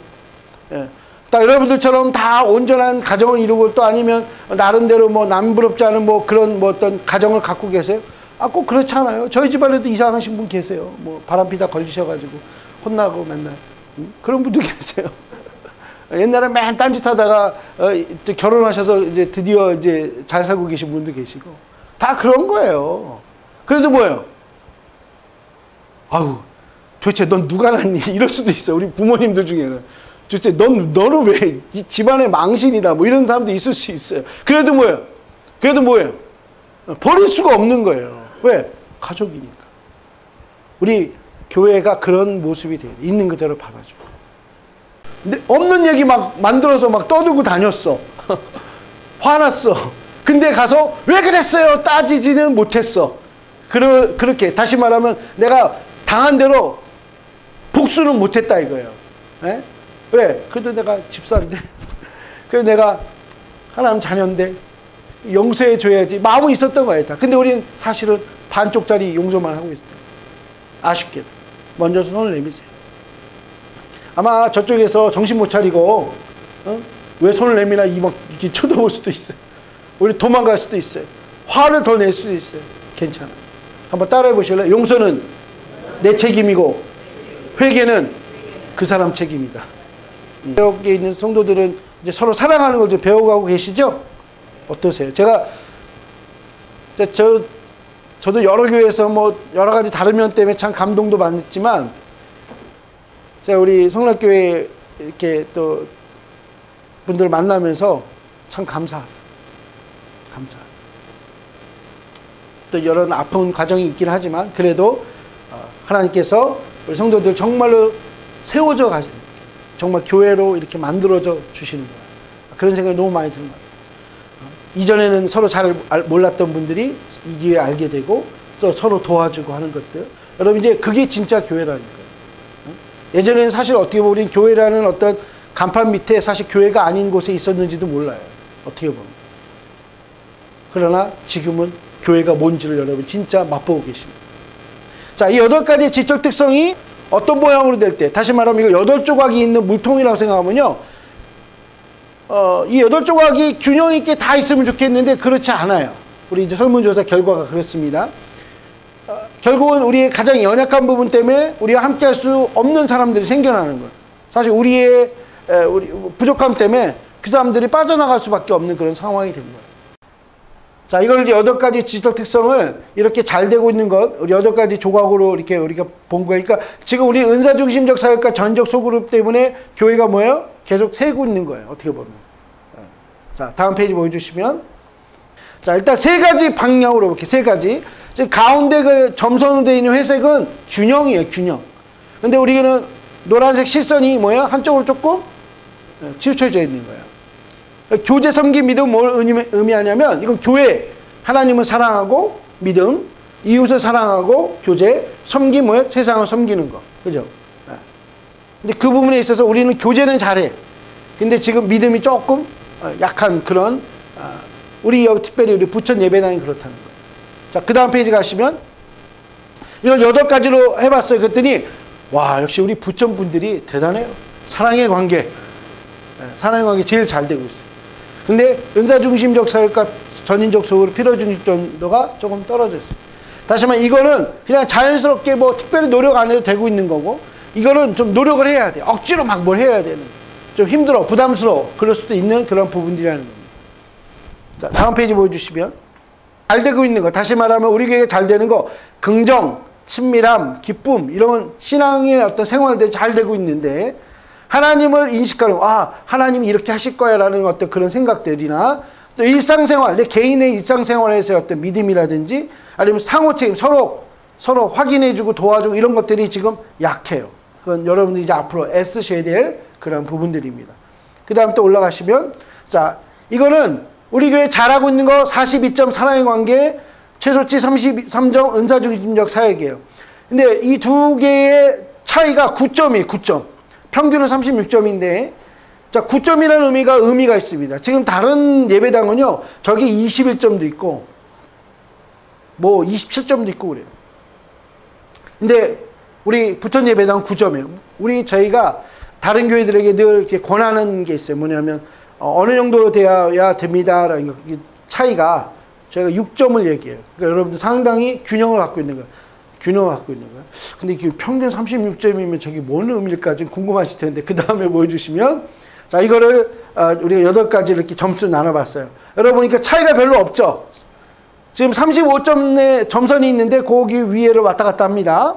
예. 다 여러분들처럼 다 온전한 가정을 이루고 또 아니면 나름대로 뭐 남부럽지 않은 뭐 그런 뭐 어떤 가정을 갖고 계세요? 꼭 그렇지 않아요. 저희 집안에도 이상하신 분 계세요. 뭐 바람피다 걸리셔가지고 혼나고 맨날. 그런 분도 계세요. 옛날에 맨 딴짓 하다가 결혼하셔서 이제 드디어 이제 잘 살고 계신 분도 계시고. 다 그런 거예요. 그래도 뭐예요? 아우, 도대체 넌 누가 낳니? 이럴 수도 있어. 우리 부모님들 중에는. 도대체 너는 왜 집안의 망신이다. 뭐 이런 사람도 있을 수 있어요. 그래도 뭐예요? 버릴 수가 없는 거예요. 왜? 가족이니까. 우리 교회가 그런 모습이 돼요. 있는 그대로 받아줘. 근데 없는 얘기 막 만들어서 막 떠들고 다녔어. 화났어. 근데 가서 왜 그랬어요? 따지지는 못했어. 그렇게 다시 말하면 내가 당한 대로 복수는 못했다 이거예요. 에? 왜? 그래도 내가 집사인데, 그래도 내가 하나님 자녀인데 용서해 줘야지 마음은 있었던 거예요. 다. 근데 우리는 사실은 반쪽짜리 용서만 하고 있어요. 아쉽게도. 먼저 손을 내미세요. 아마 저쪽에서 정신 못 차리고 왜 손을 내미나 이렇게 쳐다볼 수도 있어요. 우리 도망갈 수도 있어요. 화를 더 낼 수도 있어요. 괜찮아요. 한번 따라해 보실래요? 용서는 내 책임이고 회개는 그 사람 책임이다. 여기 있는 성도들은 이제 서로 사랑하는 걸 좀 배워가고 계시죠? 어떠세요? 저도 여러 교회에서 뭐 여러 가지 다른 면 때문에 참 감동도 많았지만, 제가 우리 성락교회 이렇게 또 분들 만나면서 참 감사해요. 또 여러 아픈 과정이 있긴 하지만 그래도 하나님께서 우리 성도들 정말로 세워져 가지고 정말 교회로 이렇게 만들어져 주시는 거예요. 그런 생각이 너무 많이 드는 거예요. 이전에는 서로 잘 몰랐던 분들이 이 기회에 알게 되고 또 서로 도와주고 하는 것들. 여러분 이제 그게 진짜 교회라는 거예요. 예전에는 사실 어떻게 보면 우리는 교회라는 어떤 간판 밑에 사실 교회가 아닌 곳에 있었는지도 몰라요. 어떻게 보면. 그러나 지금은 교회가 뭔지를 여러분 진짜 맛보고 계십니다. 자, 이 8가지 지적 특성이 어떤 모양으로 될 때, 다시 말하면 이거 8조각이 있는 물통이라고 생각하면요, 이 8조각이 균형 있게 다 있으면 좋겠는데 그렇지 않아요. 우리 이제 설문조사 결과가 그렇습니다. 결국은 우리의 가장 연약한 부분 때문에 우리와 함께 할 수 없는 사람들이 생겨나는 거예요. 사실 우리 부족함 때문에 그 사람들이 빠져나갈 수밖에 없는 그런 상황이 된 거예요. 자, 이걸 이제 8가지 지적 특성을 이렇게 잘 되고 있는 것, 우리 8가지 조각으로 이렇게 우리가 본 거예요. 그러니까 지금 우리 은사중심적 사역과 전적 소그룹 때문에 교회가 뭐예요? 계속 세고 있는 거예요. 어떻게 보면. 자, 다음 페이지 보여주시면. 자, 일단 3가지 방향으로 이렇게 3가지. 지금 가운데 그 점선으로 되어 있는 회색은 균형이에요, 균형. 근데 우리는 노란색 실선이 뭐야? 한쪽으로 조금 치우쳐져 있는 거예요. 교제, 섬김, 믿음 뭘 의미하냐면 이건 교회, 하나님을 사랑하고 믿음, 이웃을 사랑하고 교제, 섬김 뭐예요? 세상을 섬기는 거. 그죠? 근데 그 부분에 있어서 우리는 교제는 잘해. 근데 지금 믿음이 조금 약한 그런, 우리 특별히 우리 부천 예배당이 그렇다는 거예요. 자, 그 다음 페이지 가시면 이걸 8가지로 해봤어요. 그랬더니 와, 역시 우리 부천 분들이 대단해요. 사랑의 관계 제일 잘 되고 있어요. 근데 은사중심적 사역과 전인적 소그룹 필요중심도가 조금 떨어졌어요. 다시 말하면 이거는 그냥 자연스럽게 뭐 특별히 노력 안 해도 되고 있는 거고, 이거는 좀 노력을 해야 돼. 억지로 막 뭘 해야 되는, 좀 힘들어, 부담스러워, 그럴 수도 있는 그런 부분들이라는 겁니다. 자, 다음 페이지 보여주시면 잘 되고 있는 거, 다시 말하면 우리 교회가 잘 되는 거, 긍정, 친밀함, 기쁨, 이런 신앙의 어떤 생활들이 잘 되고 있는데, 하나님을 인식하는, 하나님이 이렇게 하실 거야 라는 어떤 그런 생각들이나, 또 일상생활, 내 개인의 일상생활에서의 어떤 믿음이라든지, 아니면 상호책임, 서로 확인해주고 도와주고 이런 것들이 지금 약해요. 그건 여러분들이 이제 앞으로 애쓰셔야 될 그런 부분들입니다. 그 다음 또 올라가시면, 자, 이거는 우리 교회 잘하고 있는 거 42점 사랑의 관계, 최소치 33점 은사중심적 사역이에요. 근데 이 두 개의 차이가 9점이에요. 9점. 평균은 36점인데, 자, 9점이라는 의미가 있습니다. 지금 다른 예배당은요, 저기 21점도 있고, 뭐 27점도 있고 그래요. 근데 우리 부천 예배당 9점이에요. 저희가 다른 교회들에게 늘 이렇게 권하는 게 있어요. 뭐냐면 어느 정도 돼야 됩니다라는 차이가 저희가 6점을 얘기해요. 그러니까 여러분들 상당히 균형을 갖고 있는 거예요. 근데 평균 36점이면 저게 뭔 의미일까 좀 궁금하실 텐데 그 다음에 보여주시면 자 이거를 우리가 8가지를 이렇게 점수 나눠봤어요. 여러분 보니까 차이가 별로 없죠. 지금 35점의 점선이 있는데 거기 위에를 왔다 갔다 합니다.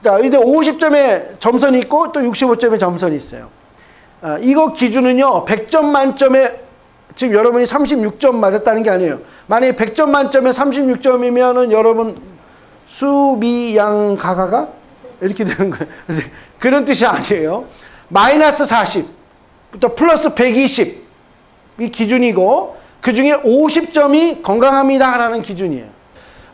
자, 근데 50점의 점선이 있고 또 65점의 점선이 있어요. 이거 기준은요, 100점 만점에 지금 여러분이 36점 맞았다는 게 아니에요. 만약에 100점 만점에 36점이면은 여러분 수미양가가가 이렇게 되는 거예요. 그런 뜻이 아니에요. 마이너스 40부터 플러스 120이 기준이고 그 중에 50점이 건강합니다라는 기준이에요.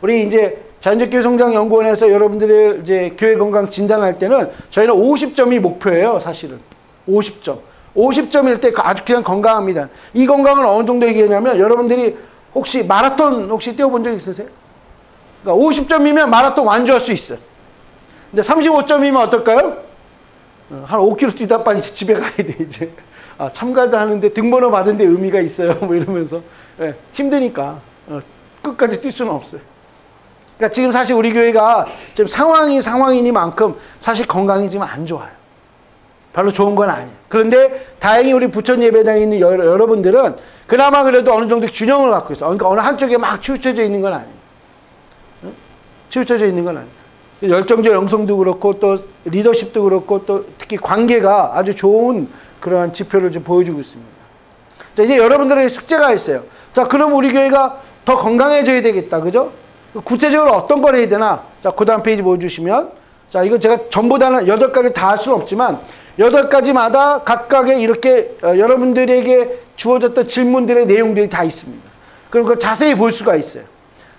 우리 이제 자연적교회 성장연구원에서 여러분들의 이제 교회 건강 진단할 때는 저희는 50점이 목표예요, 사실은. 50점. 50점일 때 아주 그냥 건강합니다. 이 건강은 어느 정도 얘기하냐면 여러분들이 혹시 마라톤 혹시 뛰어본 적 있으세요? 그러니까 50점이면 마라톤 완주할 수 있어요. 근데 35점이면 어떨까요? 한 5km 뛰다 빨리 집에 가야 돼, 이제. 참가도 하는데 등번호 받은 데 의미가 있어요. 뭐 이러면서. 네, 힘드니까. 끝까지 뛸 수는 없어요. 그러니까 지금 사실 우리 교회가 지금 상황이니만큼 사실 건강이 지금 안 좋아요. 별로 좋은 건 아니에요. 그런데 다행히 우리 부천 예배당에 있는 여러분들은 그나마 그래도 어느 정도 균형을 갖고 있어요. 그러니까 어느 한쪽에 막 치우쳐져 있는 건 아니에요. 치우쳐져 있는 건 아니에요. 열정적 영성도 그렇고 또 리더십도 그렇고 또 특히 관계가 아주 좋은 그러한 지표를 좀 보여주고 있습니다. 자, 이제 여러분들에게 숙제가 있어요. 자, 그럼 우리 교회가 더 건강해져야 되겠다. 그죠? 구체적으로 어떤 걸 해야 되나? 자, 그 다음 페이지 보여주시면. 자, 이거 제가 전부 다 8가지 다 할 수는 없지만 8가지마다 각각의 이렇게 여러분들에게 주어졌던 질문들의 내용들이 다 있습니다. 그럼 그걸 자세히 볼 수가 있어요.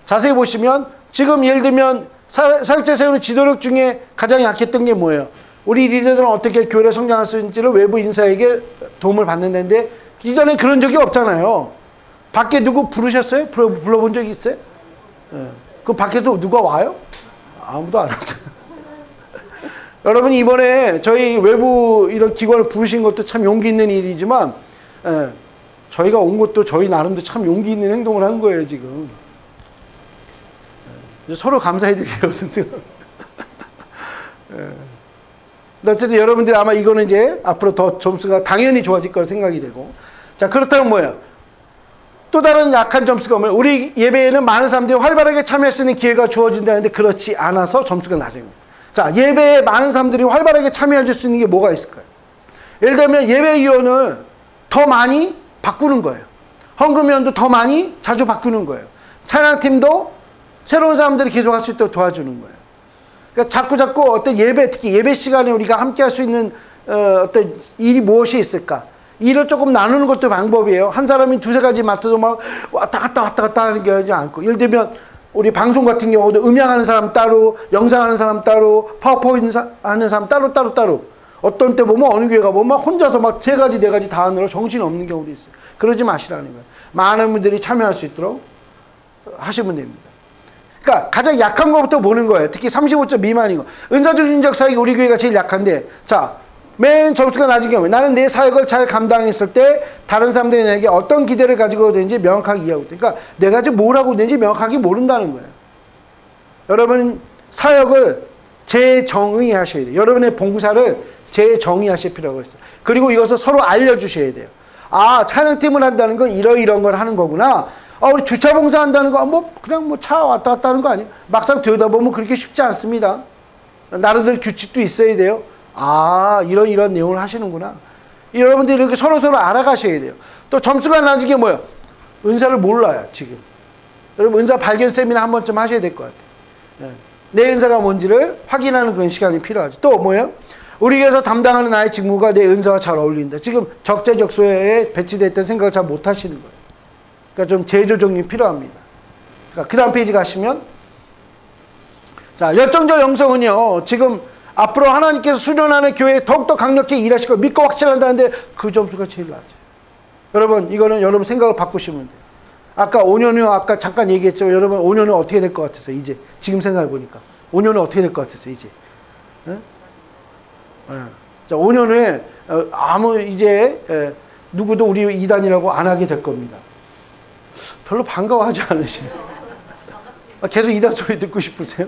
자세히 보시면 지금 예를 들면 사역자 세우는 지도력 중에 가장 약했던 게 뭐예요? 우리 리더들은 어떻게 교회를 성장할 수 있는지를 외부 인사에게 도움을 받는다는데 이전에 그런 적이 없잖아요. 밖에 누구 부르셨어요? 불러본 적이 있어요? 네. 그 밖에서 누가 와요? 아무도 안 왔어요. 여러분 이번에 저희 외부 이런 기관을 부르신 것도 참 용기 있는 일이지만 저희가 온 것도 저희 나름도 참 용기 있는 행동을 한 거예요 지금. 서로 감사해드려요 스스로. 어쨌든 여러분들이 아마 이거는 이제 앞으로 더 점수가 당연히 좋아질 거라 생각이 되고. 자, 그렇다면 뭐예요? 또 다른 약한 점수가 뭐예요? 우리 예배에는 많은 사람들이 활발하게 참여할 수 있는 기회가 주어진다는데 그렇지 않아서 점수가 낮아요. 자, 예배에 많은 사람들이 활발하게 참여할 수 있는 게 뭐가 있을까요? 예를 들면 예배위원을 더 많이 바꾸는 거예요. 헌금위원도 더 많이 자주 바꾸는 거예요. 찬양팀도 새로운 사람들이 계속 할 수 있도록 도와주는 거예요. 그러니까 자꾸 어떤 예배, 특히 예배 시간에 우리가 함께 할 수 있는 어떤 일이 무엇이 있을까? 일을 조금 나누는 것도 방법이에요. 한 사람이 2-3가지 맡아도 막 왔다 갔다 하는 게 하지 않고. 예를 들면 우리 방송 같은 경우도 음향하는 사람 따로, 영상하는 사람 따로, 파워포인트 하는 사람 따로. 어떤 때 보면 어느 교회가 보면 막 혼자서 막 3가지, 4가지 다 하느라 정신이 없는 경우도 있어요. 그러지 마시라는 거예요. 많은 분들이 참여할 수 있도록 하시면 됩니다. 그러니까 가장 약한 것부터 보는 거예요. 특히 35점 미만인 거. 은사적 인적 사역이 우리 교회가 제일 약한데, 자, 맨 점수가 낮은 경우에 나는 내 사역을 잘 감당했을 때 다른 사람들이 내게 어떤 기대를 가지고 있는지 명확하게 이해하고 있다. 그러니까 내가 지금 뭘 하고 있는지 명확하게 모른다는 거예요. 여러분 사역을 재정의하셔야 돼요. 여러분의 봉사를 재정의하실 필요가 있어요. 그리고 이것을 서로 알려주셔야 돼요. 아, 찬양팀을 한다는 건 이런 걸 하는 거구나. 우리 주차 봉사한다는 거 그냥 차 왔다 갔다 하는 거 아니에요? 막상 들여다보면 그렇게 쉽지 않습니다. 나름대로 규칙도 있어야 돼요. 이런 내용을 하시는구나. 여러분들이 이렇게 서로 알아가셔야 돼요. 또 점수가 낮은 게 뭐예요? 은사를 몰라요, 지금. 여러분, 은사 발견 세미나 한 번쯤 하셔야 될 것 같아요. 내 은사가 뭔지를 확인하는 그런 시간이 필요하죠. 또 뭐예요? 우리 교회에서 담당하는 나의 직무가 내 은사와 잘 어울린다. 지금 적재적소에 배치됐던 생각을 잘 못 하시는 거예요. 그러니까 좀 재조정이 필요합니다. 그러니까 그 다음 페이지 가시면, 자, 열정적 영성은요, 지금 앞으로 하나님께서 수련하는 교회에 더욱더 강력히 일하실 거 믿고 확신한다는데 그 점수가 제일 낮아요. 여러분, 이거는 여러분 생각을 바꾸시면 돼요. 아까 5년 후, 아까 잠깐 얘기했지만 여러분 5년 후 어떻게 될 것 같으세요? 이제 지금 생각해 보니까 5년 후 어떻게 될 것 같으세요? 이제 자, 5년 후에 이제 누구도 우리 이단이라고 안 하게 될 겁니다. 별로 반가워하지 않으시네요. 계속 이단 소리 듣고 싶으세요?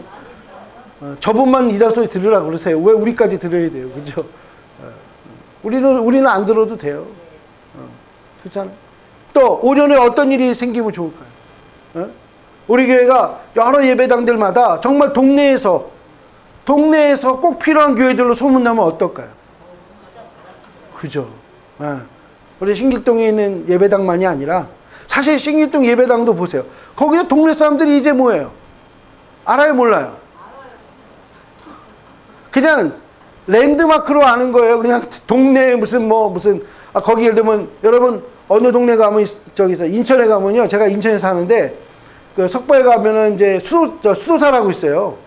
저분만 이단 소리 들으라고 그러세요. 왜 우리까지 들어야 돼요? 그죠? 우리는 안 들어도 돼요. 그렇잖아요. 또 5년 후에 어떤 일이 생기면 좋을까요? 우리 교회가 여러 예배당들마다 정말 동네에서 꼭 필요한 교회들로 소문나면 어떨까요? 그죠? 우리 신길동에 있는 예배당만이 아니라 사실 신길동 예배당도 보세요. 거기서 동네 사람들이 이제 뭐예요? 알아요, 몰라요? 그냥 랜드마크로 아는 거예요. 그냥 동네 무슨 거기 예를 들면 여러분 어느 동네 가면 저기서 인천에 가면요. 제가 인천에 사는데 그 석포에 가면은 이제 수도사라고 있어요.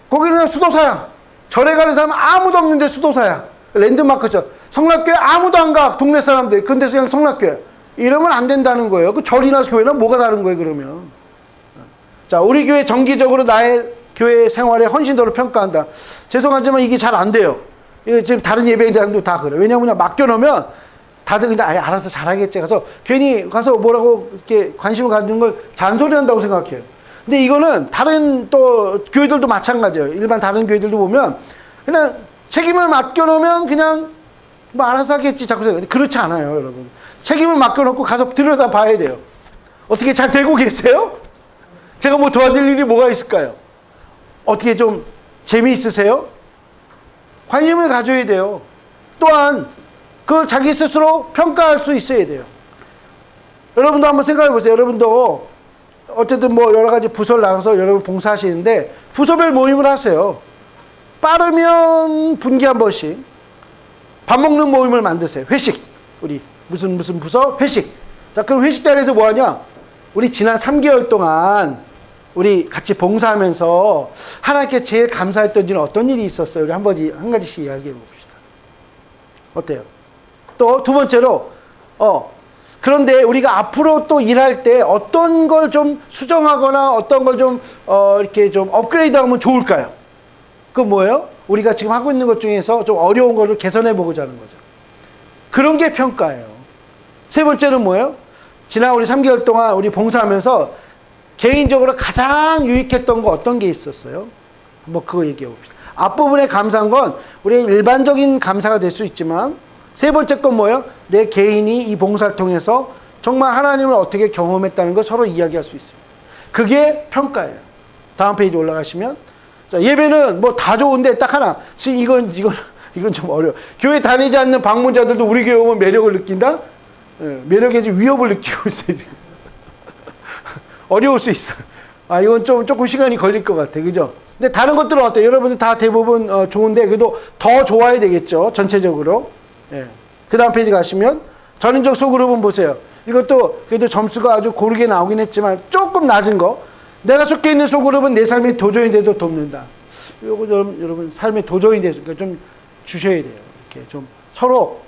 거기는 그냥 수도사야. 절에 가는 사람 아무도 없는데 수도사야. 랜드마크죠. 성락교회 아무도 안 가. 동네 사람들. 근데 그냥 성락교회. 이러면 안 된다는 거예요. 그 절이나 교회는 뭐가 다른 거예요, 그러면. 자, 우리 교회 정기적으로 나의 교회 생활의 헌신도를 평가한다. 죄송하지만 이게 잘 안 돼요. 이게 지금 다른 예배당도 다 그래. 왜냐면 맡겨놓으면 다들 그냥 알아서 잘하겠지. 가서 괜히 가서 뭐라고 이렇게 관심을 가지는 걸 잔소리 한다고 생각해요. 근데 이거는 다른 또 교회들도 마찬가지예요. 일반 다른 교회들도 보면 그냥 책임을 맡겨놓으면 그냥 뭐 알아서 하겠지 자꾸 생각해요. 그렇지 않아요, 여러분. 책임을 맡겨놓고 가서 들여다 봐야 돼요. 어떻게 잘 되고 계세요? 제가 뭐 도와드릴 일이 뭐가 있을까요? 어떻게 좀 재미있으세요? 관심을 가져야 돼요. 또한 그걸 자기 스스로 평가할 수 있어야 돼요. 여러분도 한번 생각해 보세요. 여러분도 어쨌든 뭐 여러 가지 부서를 나눠서 여러분 봉사하시는데 부서별 모임을 하세요. 빠르면 분기 한 번씩 밥 먹는 모임을 만드세요. 회식. 우리 무슨 부서? 회식. 자, 그럼 회식 자리에서 뭐 하냐? 우리 지난 3개월 동안 우리 같이 봉사하면서 하나님께 제일 감사했던 일은 어떤 일이 있었어요? 우리 한 가지씩 이야기해 봅시다. 어때요? 또 두 번째로 그런데 우리가 앞으로 또 일할 때 어떤 걸 좀 수정하거나 어떤 걸 좀 이렇게 좀 업그레이드하면 좋을까요? 그건 뭐예요? 우리가 지금 하고 있는 것 중에서 좀 어려운 거를 개선해 보고자 하는 거죠. 그런 게 평가예요. 세 번째는 뭐예요? 지난 우리 3개월 동안 우리 봉사하면서 개인적으로 가장 유익했던 거 어떤 게 있었어요? 뭐 그거 얘기해 봅시다. 앞부분에 감사한 건 우리의 일반적인 감사가 될 수 있지만 세 번째 건 뭐예요? 내 개인이 이 봉사를 통해서 정말 하나님을 어떻게 경험했다는 걸 서로 이야기할 수 있습니다. 그게 평가예요. 다음 페이지 올라가시면 자, 예배는 뭐 다 좋은데 딱 하나. 지금 이건 좀 어려워. 교회 다니지 않는 방문자들도 우리 교회 오면 매력을 느낀다? 매력에 지금 위협을 느끼고 있어요, 지금. 어려울 수 있어요. 이건 조금 시간이 걸릴 것 같아. 그죠? 근데 다른 것들은 어때요? 여러분들 다 대부분 좋은데, 그래도 더 좋아야 되겠죠. 전체적으로. 그 다음 페이지 가시면, 전인적 소그룹은 보세요. 이것도 그래도 점수가 아주 고르게 나오긴 했지만, 조금 낮은 거. 내가 속해 있는 소그룹은 내 삶의 도전인데도 돕는다. 요거 여러분, 삶의 도전이 돼서 좀 주셔야 돼요. 이렇게 좀 서로,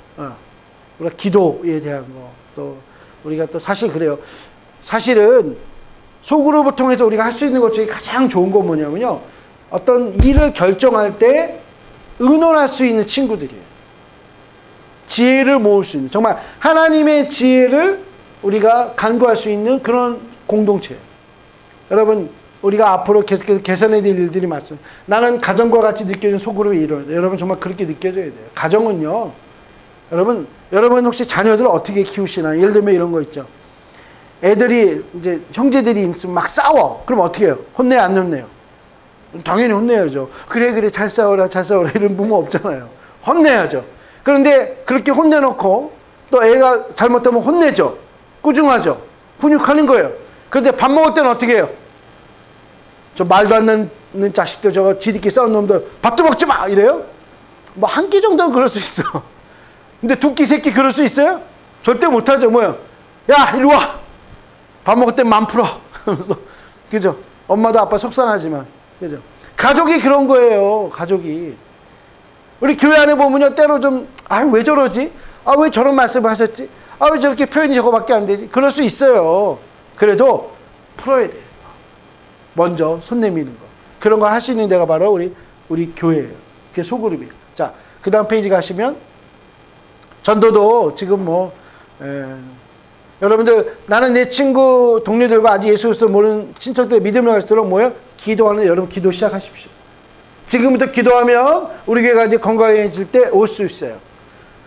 우리가 기도에 대한 거. 또, 우리가 또 사실 그래요. 사실은, 소그룹을 통해서 우리가 할 수 있는 것 중에 가장 좋은 건 뭐냐면요. 어떤 일을 결정할 때 의논할 수 있는 친구들이에요. 지혜를 모을 수 있는, 정말 하나님의 지혜를 우리가 간구할 수 있는 그런 공동체예요. 여러분, 우리가 앞으로 계속해서 개선해야 될 일들이 많습니다. 나는 가정과 같이 느껴지는 소그룹이 이루어야 돼요. 여러분 정말 그렇게 느껴져야 돼요. 가정은요. 여러분 혹시 자녀들을 어떻게 키우시나요? 예를 들면 이런 거 있죠. 애들이 이제 형제들이 있으면 막 싸워. 그럼 어떻게 해요? 혼내요, 안 혼내요? 당연히 혼내야죠. 그래 잘 싸워라 이런 부모 없잖아요. 혼내야죠. 그런데 그렇게 혼내놓고 또 애가 잘못하면 혼내죠. 꾸중하죠. 훈육하는 거예요. 그런데 밥 먹을 때는 어떻게 해요? 저 말도 안 듣는 자식들, 저거 지들끼리 싸운 놈들 밥도 먹지 마 이래요? 뭐 한 끼 정도는 그럴 수 있어. 근데 두 끼, 세 끼 그럴 수 있어요? 절대 못하죠. 뭐요? 야 이리 와. 밥 먹을 때 맘 풀어. 그죠? 엄마도 아빠 속상하지만. 그죠? 가족이 그런 거예요. 가족이. 우리 교회 안에 보면요. 때로 좀, 왜 저러지? 왜 저런 말씀을 하셨지? 아, 왜 저렇게 표현이 저거밖에 안 되지? 그럴 수 있어요. 그래도 풀어야 돼요. 먼저 손 내미는 거. 그런 거 할 수 있는 데가 바로 우리 교회예요. 그게 소그룹이에요. 자, 그 다음 페이지 가시면 전도도 지금 여러분들, 나는 내 친구 동료들과 아직 예수 그리스도 모르는 친척들 믿음을 가지도록 뭐예요? 기도하는 여러분 기도 시작하십시오. 지금부터 기도하면 우리 교회가 이제 건강해질 때 올 수 있어요.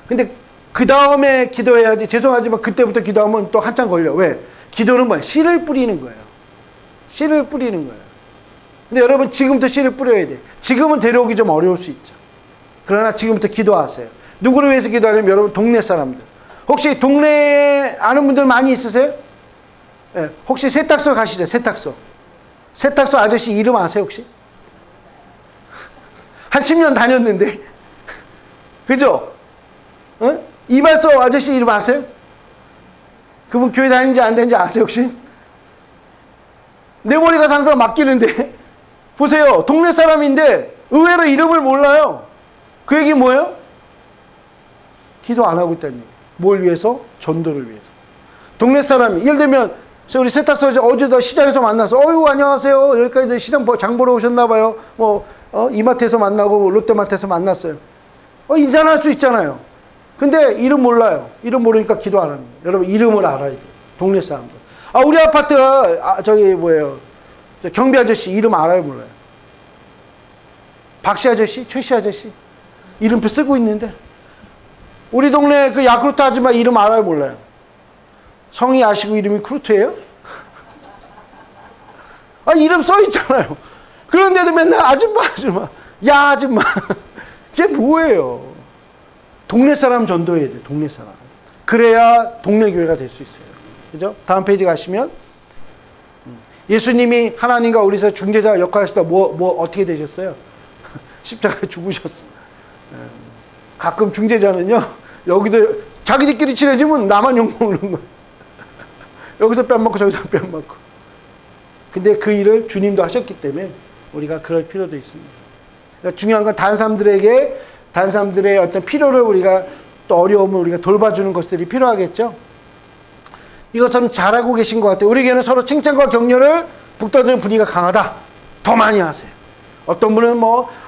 근데 그 다음에 기도해야지. 죄송하지만 그때부터 기도하면 또 한참 걸려. 왜? 기도는 뭐야? 씨를 뿌리는 거예요. 씨를 뿌리는 거예요. 근데 여러분 지금부터 씨를 뿌려야 돼. 지금은 데려오기 좀 어려울 수 있죠. 그러나 지금부터 기도하세요. 누구를 위해서 기도하냐면 여러분 동네 사람들. 혹시 동네에 아는 분들 많이 있으세요? 네. 혹시 세탁소 가시죠? 세탁소. 세탁소 아저씨 이름 아세요 혹시? 한 10년 다녔는데. 그죠? 어? 이발소 아저씨 이름 아세요? 그분 교회 다니는지 안 다니는지 아세요 혹시? 내 머리가 항상 맡기는데. 보세요. 동네 사람인데 의외로 이름을 몰라요. 그 얘기 뭐예요? 기도 안 하고 있다는 얘기예요. 뭘 위해서? 전도를 위해서. 동네 사람이, 예를 들면 우리 세탁소에서 어제도 시장에서 만나서 어이구 안녕하세요. 여기까지 시장 장 보러 오셨나 봐요. 이마트에서 만나고 롯데마트에서 만났어요. 인사는 할 수 있잖아요. 근데 이름 몰라요. 이름 모르니까 기도 안 합니다. 여러분 이름을 알아야 돼요. 동네 사람들. 우리 아파트 경비 아저씨 이름 알아요 몰라요? 박씨 아저씨? 최씨 아저씨? 이름표 쓰고 있는데 우리 동네 그 야쿠르트 아줌마 이름 알아요 몰라요? 성이 아시고 이름이 쿠르트예요? 이름 써 있잖아요. 그런데도 맨날 아줌마 야 아줌마 이게 뭐예요? 동네 사람 전도해야 돼요. 동네 사람. 그래야 동네 교회가 될 수 있어요. 그죠? 다음 페이지 가시면 예수님이 하나님과 우리서 중재자 역할을 하시다 어떻게 되셨어요? 십자가에 죽으셨어요. 가끔 중재자는요, 여기도 자기들끼리 친해지면 나만 욕먹는 거예요. 여기서 뺨 맞고 저기서 뺨 맞고. 근데 그 일을 주님도 하셨기 때문에 우리가 그럴 필요도 있습니다. 그러니까 중요한 건 다른 사람들의 어떤 필요를 우리가 또 어려움을 우리가 돌봐주는 것들이 필요하겠죠. 이거 참 잘하고 계신 것 같아요. 우리 교회는 서로 칭찬과 격려를 북돋우는 분위기가 강하다. 더 많이 하세요. 어떤 분은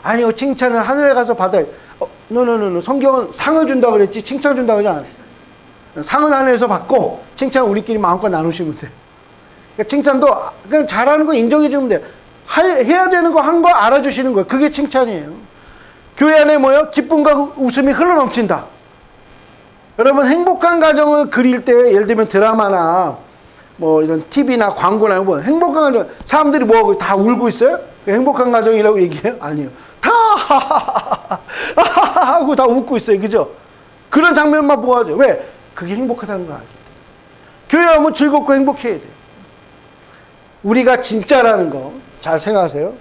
아니요, 칭찬을 하늘에 가서 받아요. 노. 성경은 상을 준다고 그랬지, 칭찬 준다고 하지 않았어요. 상은 하늘에서 받고, 칭찬은 우리끼리 마음껏 나누시면 돼요. 그러니까 칭찬도, 그냥 잘하는 거 인정해주면 돼요. 해야 되는 거 한 거 알아주시는 거예요. 그게 칭찬이에요. 교회 안에 기쁨과 웃음이 흘러넘친다. 여러분, 행복한 가정을 그릴 때, 예를 들면 드라마나, 이런 TV나 광고나 행복한 가정, 사람들이 다 울고 있어요? 행복한 가정이라고 얘기해요? 아니요. 다 하고 다 웃고 있어요. 그죠? 그런 장면만 보아죠. 왜? 그게 행복하다는 거 알기 때문에. 교회 오면 즐겁고 행복해야 돼요. 우리가 진짜라는 거 잘 생각하세요.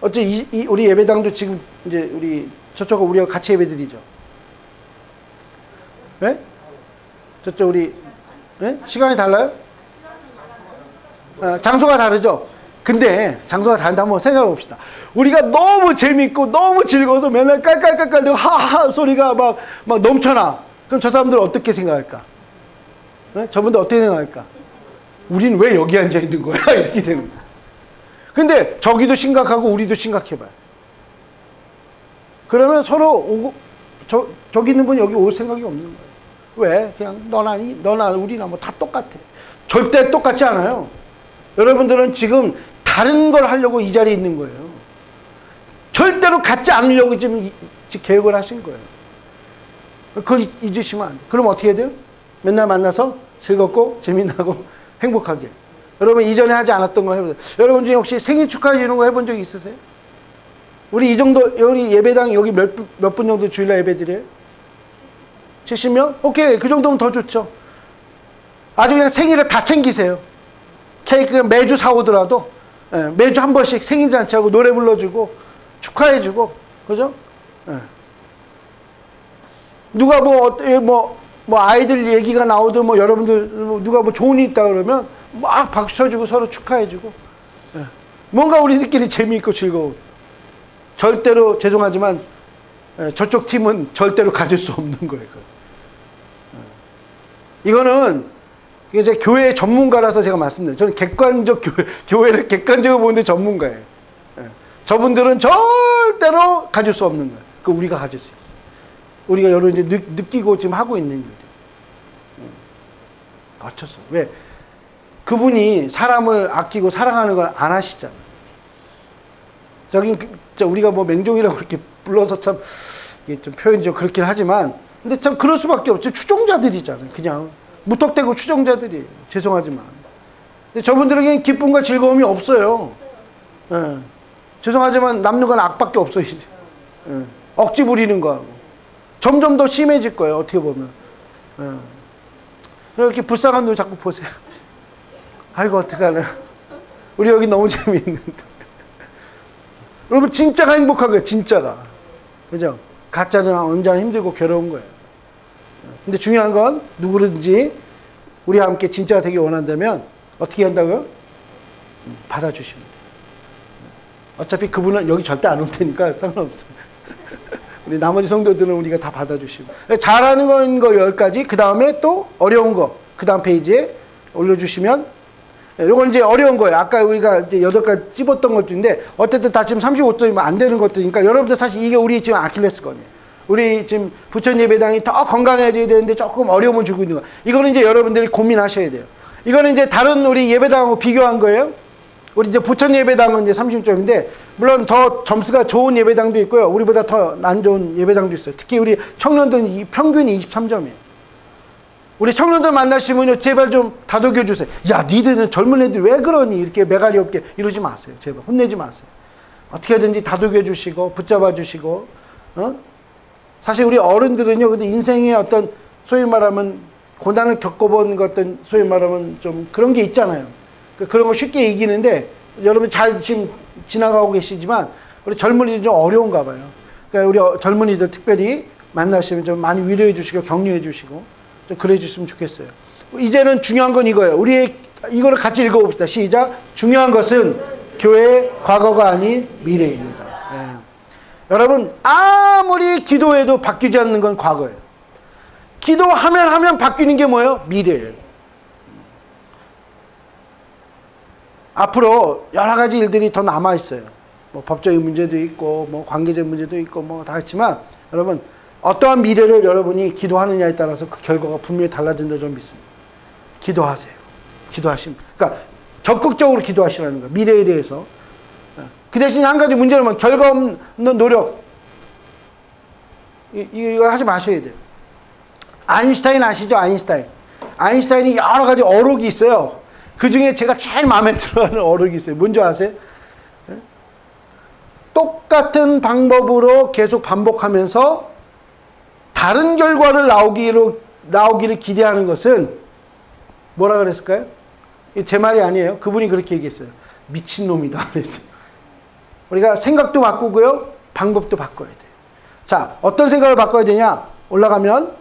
우리 예배당도 지금 이제 저쪽은 우리가 같이 예배드리죠. 네? 저쪽 네? 시간이 달라요? 장소가 다르죠? 근데 장소가 다른데 한번 생각해 봅시다. 우리가 너무 재밌고 너무 즐거워서 맨날 깔깔깔깔대고 하하 소리가 막 넘쳐나. 그럼 저 사람들은 어떻게 생각할까? 네? 저분들 어떻게 생각할까? 우린 왜 여기 앉아 있는 거야? 이렇게 되는 거야. 근데 저기도 심각하고 우리도 심각해봐요. 그러면 서로 오고 저기 있는 분이 여기 올 생각이 없는 거예요. 왜? 그냥 너나 우리나 다 똑같아. 절대 똑같지 않아요. 여러분들은 지금 다른 걸 하려고 이 자리에 있는 거예요. 절대로 갖지 않으려고 지금 계획을 하신 거예요. 그걸 잊으시면 안 돼요. 그럼 어떻게 해야 돼요? 맨날 만나서 즐겁고 재미나고 행복하게. 여러분 이전에 하지 않았던 거 해보세요. 여러분 중에 혹시 생일 축하해 주는 거 해본 적 있으세요? 우리 이 정도, 여기 예배당 여기 몇 분 정도 주일날 예배 드려요? 70명? 오케이. 그 정도면 더 좋죠. 아주 그냥 생일을 다 챙기세요. 케이크 매주 사오더라도 매주 한 번씩 생일잔치하고 노래 불러주고 축하해주고, 그죠? 누가 아이들 얘기가 나오든 여러분들 누가 좋은 일 있다 그러면 막 박수 쳐주고 서로 축하해주고, 뭔가 우리들끼리 재미있고 즐거워. 절대로 죄송하지만 저쪽 팀은 절대로 가질 수 없는 거예요. 이거는 이제 교회 전문가라서 제가 말씀드려요. 저는 교회를 객관적으로 보는데 전문가예요. 예. 저분들은 절대로 가질 수 없는 거예요. 그 우리가 가질 수 있어요. 우리가 여러 이제 느끼고 지금 하고 있는 일들. 어쩔 수 없어요. 왜? 그분이 사람을 아끼고 사랑하는 걸 안 하시잖아요. 우리가 뭐 맹종이라고 그렇게 불러서 참 이게 좀 표현이 좀 그렇긴 하지만, 근데 참 그럴 수밖에 없죠. 추종자들이잖아요. 그냥 무턱대고 추종자들이에요. 죄송하지만. 근데 저분들에게는 기쁨과 즐거움이 없어요. 예. 죄송하지만 남는 건 악밖에 없어요. 이제. 예. 억지 부리는 거하고 점점 더 심해질 거예요. 어떻게 보면. 예. 이렇게 불쌍한 눈 자꾸 보세요. 아이고 어떡하나. 우리 여기 너무 재미있는데. 여러분 진짜가 행복한 거예요. 진짜가. 그죠? 가짜는 언제나 힘들고 괴로운 거예요. 근데 중요한 건 누구든지 우리와 함께 진짜가 되기 원한다면 어떻게 한다고요? 받아주십니다. 어차피 그분은 여기 절대 안 올 테니까 상관없어요. 우리 나머지 성도들은 우리가 다 받아주시고. 잘하는 거 10가지, 그 다음에 또 어려운 거, 그 다음 페이지에 올려주시면, 요건 이제 어려운 거예요. 아까 우리가 이제 8가지 찝었던 것 중인데, 어쨌든 다 지금 35도이면 안 되는 것들이니까, 여러분들 사실 이게 우리 지금 아킬레스건이에요. 우리 지금 부천 예배당이 더 건강해져야 되는데 조금 어려움을 주고 있는 거. 이거는 이제 여러분들이 고민하셔야 돼요. 이거는 이제 다른 우리 예배당하고 비교한 거예요. 우리 이제 부천 예배당은 이제 30점인데, 물론 더 점수가 좋은 예배당도 있고요. 우리보다 더 안 좋은 예배당도 있어요. 특히 우리 청년들은 평균이 23점이에요. 우리 청년들 만나시면요, 제발 좀 다독여 주세요. 야, 니들은 젊은 애들 왜 그러니? 이렇게 매갈이 없게 이러지 마세요. 제발 혼내지 마세요. 어떻게든지 다독여 주시고 붙잡아 주시고. 사실 우리 어른들은요, 근데 인생의 어떤 소위 말하면 고난을 겪어본 어떤 소위 말하면 좀 그런 게 있잖아요. 그런 거 쉽게 이기는데, 여러분 잘 지금 지나가고 계시지만 우리 젊은이들 좀 어려운가 봐요. 그러니까 우리 젊은이들 특별히 만나시면 좀 많이 위로해 주시고 격려해 주시고 좀 그래 주셨으면 좋겠어요. 이제는 중요한 건 이거예요. 우리 이거를 같이 읽어봅시다. 시작. 중요한 것은 교회의 과거가 아닌 미래입니다. 네. 여러분 아무리 기도해도 바뀌지 않는 건 과거예요. 기도하면 바뀌는 게 뭐예요? 미래예요. 앞으로 여러 가지 일들이 더 남아 있어요. 뭐 법적인 문제도 있고, 뭐 관계적 문제도 있고, 뭐 다 있지만, 여러분 어떠한 미래를 여러분이 기도하느냐에 따라서 그 결과가 분명히 달라진다 좀 믿습니다. 기도하세요. 기도하시면, 그러니까 적극적으로 기도하시라는 거예요. 미래에 대해서. 그 대신 한 가지 문제는 뭐 결과 없는 노력. 이거 하지 마셔야 돼요. 아인슈타인 아시죠? 아인슈타인이 여러 가지 어록이 있어요. 그 중에 제가 제일 마음에 들어하는 어록이 있어요. 뭔지 아세요? 똑같은 방법으로 계속 반복하면서 다른 결과를 나오기를 기대하는 것은 뭐라 그랬을까요? 제 말이 아니에요. 그분이 그렇게 얘기했어요. 미친놈이다 그랬어요. 우리가 생각도 바꾸고요. 방법도 바꿔야 돼요. 자, 어떤 생각을 바꿔야 되냐? 올라가면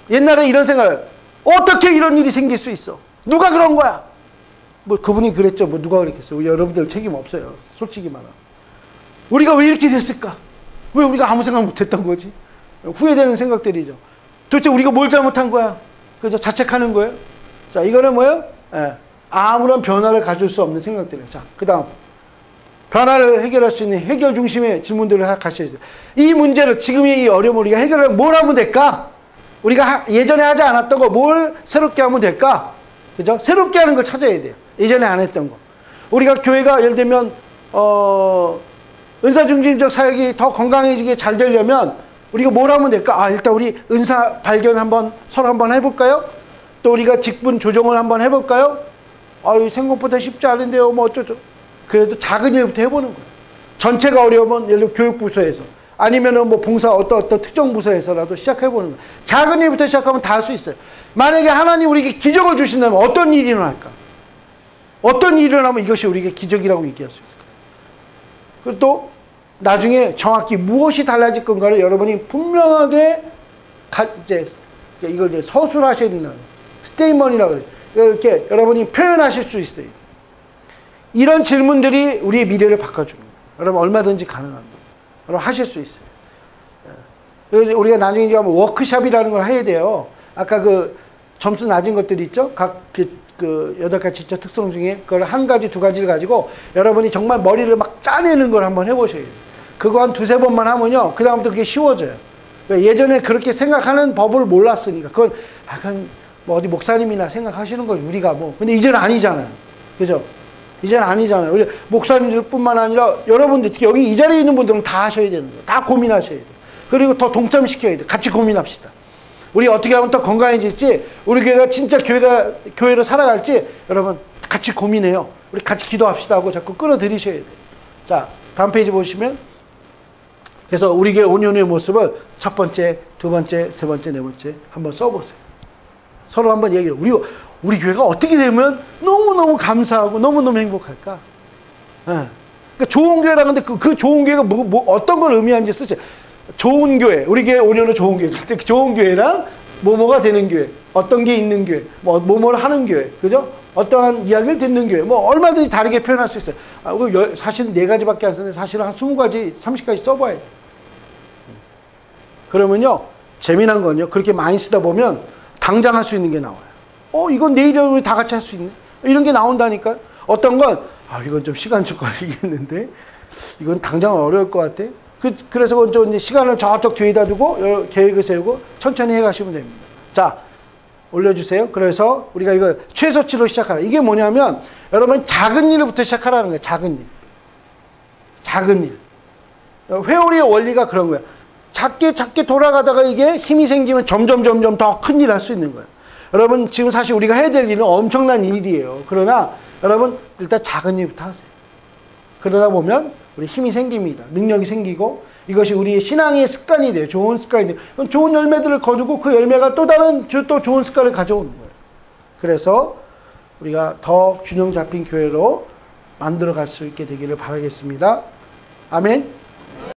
옛날에 이런 생각을, 어떻게 이런 일이 생길 수 있어? 누가 그런 거야? 뭐 그분이 그랬죠. 뭐 누가 그랬겠어요. 여러분들 책임 없어요. 솔직히 말하면. 우리가 왜 이렇게 됐을까? 왜 우리가 아무 생각 못했던 거지? 후회되는 생각들이죠. 도대체 우리가 뭘 잘못한 거야? 그죠? 자책하는 거예요. 자, 이거는 뭐예요? 아무런 변화를 가질 수 없는 생각들이에요. 자, 그 다음. 변화를 해결할 수 있는 해결 중심의 질문들을 하셔야 돼요. 이 문제를, 지금의 이 어려움을 우리가 해결하면 뭘 하면 될까? 우리가 예전에 하지 않았던 거 뭘 새롭게 하면 될까? 그죠? 새롭게 하는 걸 찾아야 돼요. 예전에 안 했던 거. 우리가 교회가 예를 들면 은사중심적 사역이 더 건강해지게 잘 되려면 우리가 뭘 하면 될까? 일단 우리 은사 발견 서로 한번 해볼까요? 또 우리가 직분 조정을 한번 해볼까요? 생각보다 쉽지 않은데요. 뭐 어쩌죠. 그래도 작은 일부터 해보는 거예요. 전체가 어려우면 예를 들어 교육부서에서 아니면은 뭐 봉사 어떤 특정 부서에서라도 시작해보는 거예요. 작은 일부터 시작하면 다 할 수 있어요. 만약에 하나님 우리에게 기적을 주신다면 어떤 일이 일어날까? 어떤 일이 일어나면 이것이 우리에게 기적이라고 얘기할 수 있을까? 그리고 또 나중에 정확히 무엇이 달라질 건가를 여러분이 분명하게 이걸 이제 서술하셔야 된다는 거예요. 스테이먼이라고 해요. 이렇게 여러분이 표현하실 수 있어요. 이런 질문들이 우리의 미래를 바꿔주는 거예요. 여러분 얼마든지 가능합니다. 여러분 하실 수 있어요. 그래서 우리가 나중에 이제 워크숍이라는 걸 해야 돼요. 아까 점수 낮은 것들이 있죠. 각 그 8가지 지적 특성 중에 그걸 한 가지, 두 가지를 가지고 여러분이 정말 머리를 막 짜내는 걸 한번 해보셔야 돼요. 그거 한 두세 번만 하면요. 그 다음부터 그게 쉬워져요. 예전에 그렇게 생각하는 법을 몰랐으니까. 그건 약간 뭐 어디 목사님이나 생각하시는 거죠. 우리가 뭐. 근데 이제는 아니잖아요. 그죠? 이제는 아니잖아요. 우리 목사님들뿐만 아니라 여러분들, 특히 여기 이 자리에 있는 분들은 다 하셔야 되는 거예요. 다 고민하셔야 돼요. 그리고 더 동참시켜야 돼요. 같이 고민합시다. 우리 어떻게 하면 더 건강해질지, 우리 교회가 진짜 교회로 살아갈지, 여러분 같이 고민해요. 우리 같이 기도합시다 하고 자꾸 끌어들이셔야 돼요. 자, 다음 페이지 보시면, 그래서 우리 교회 5년 후의 모습을 첫 번째, 두 번째, 세 번째, 네 번째 한번 써보세요. 서로 한번 얘기해요. 우리 교회가 어떻게 되면 너무너무 감사하고 너무너무 행복할까? 그러니까 좋은 교회라는데 그 좋은 교회가 어떤 걸 의미하는지 쓰세요. 좋은 교회, 우리 교회 5년 후 좋은 교회. 근데 좋은 교회랑 뭐가 되는 교회, 어떤 게 있는 교회, 뭐를 하는 교회, 그죠? 어떠한 이야기를 듣는 교회, 뭐 얼마든지 다르게 표현할 수 있어요. 사실 4가지밖에 안 쓰는데 사실은 한 20가지, 30가지 써봐야 돼요. 그러면요, 재미난 건요, 그렇게 많이 쓰다 보면 당장 할 수 있는 게 나와요. 이건 내일 우리 다 같이 할 수 있네. 이런 게 나온다니까요. 어떤 건, 이건 좀 시간 좀 걸리겠는데, 이건 당장 어려울 것 같아. 그래서 좀 시간을 저쪽 뒤에다 두고 계획을 세우고 천천히 해가시면 됩니다. 자, 올려주세요. 그래서 우리가 이거 최소치로 시작하라. 이게 뭐냐면 여러분 작은 일부터 시작하라는 거예요. 작은 일. 작은 일. 회오리의 원리가 그런 거예요. 작게 돌아가다가 이게 힘이 생기면 점점 더 큰 일 할 수 있는 거예요. 여러분 지금 사실 우리가 해야 될 일은 엄청난 일이에요. 그러나 여러분 일단 작은 일부터 하세요. 그러다 보면 우리 힘이 생깁니다. 능력이 생기고 이것이 우리의 신앙의 습관이 돼요. 좋은 습관이 돼요. 그럼 좋은 열매들을 거두고 그 열매가 또 다른 또 좋은 습관을 가져오는 거예요. 그래서 우리가 더 균형 잡힌 교회로 만들어 갈 수 있게 되기를 바라겠습니다. 아멘.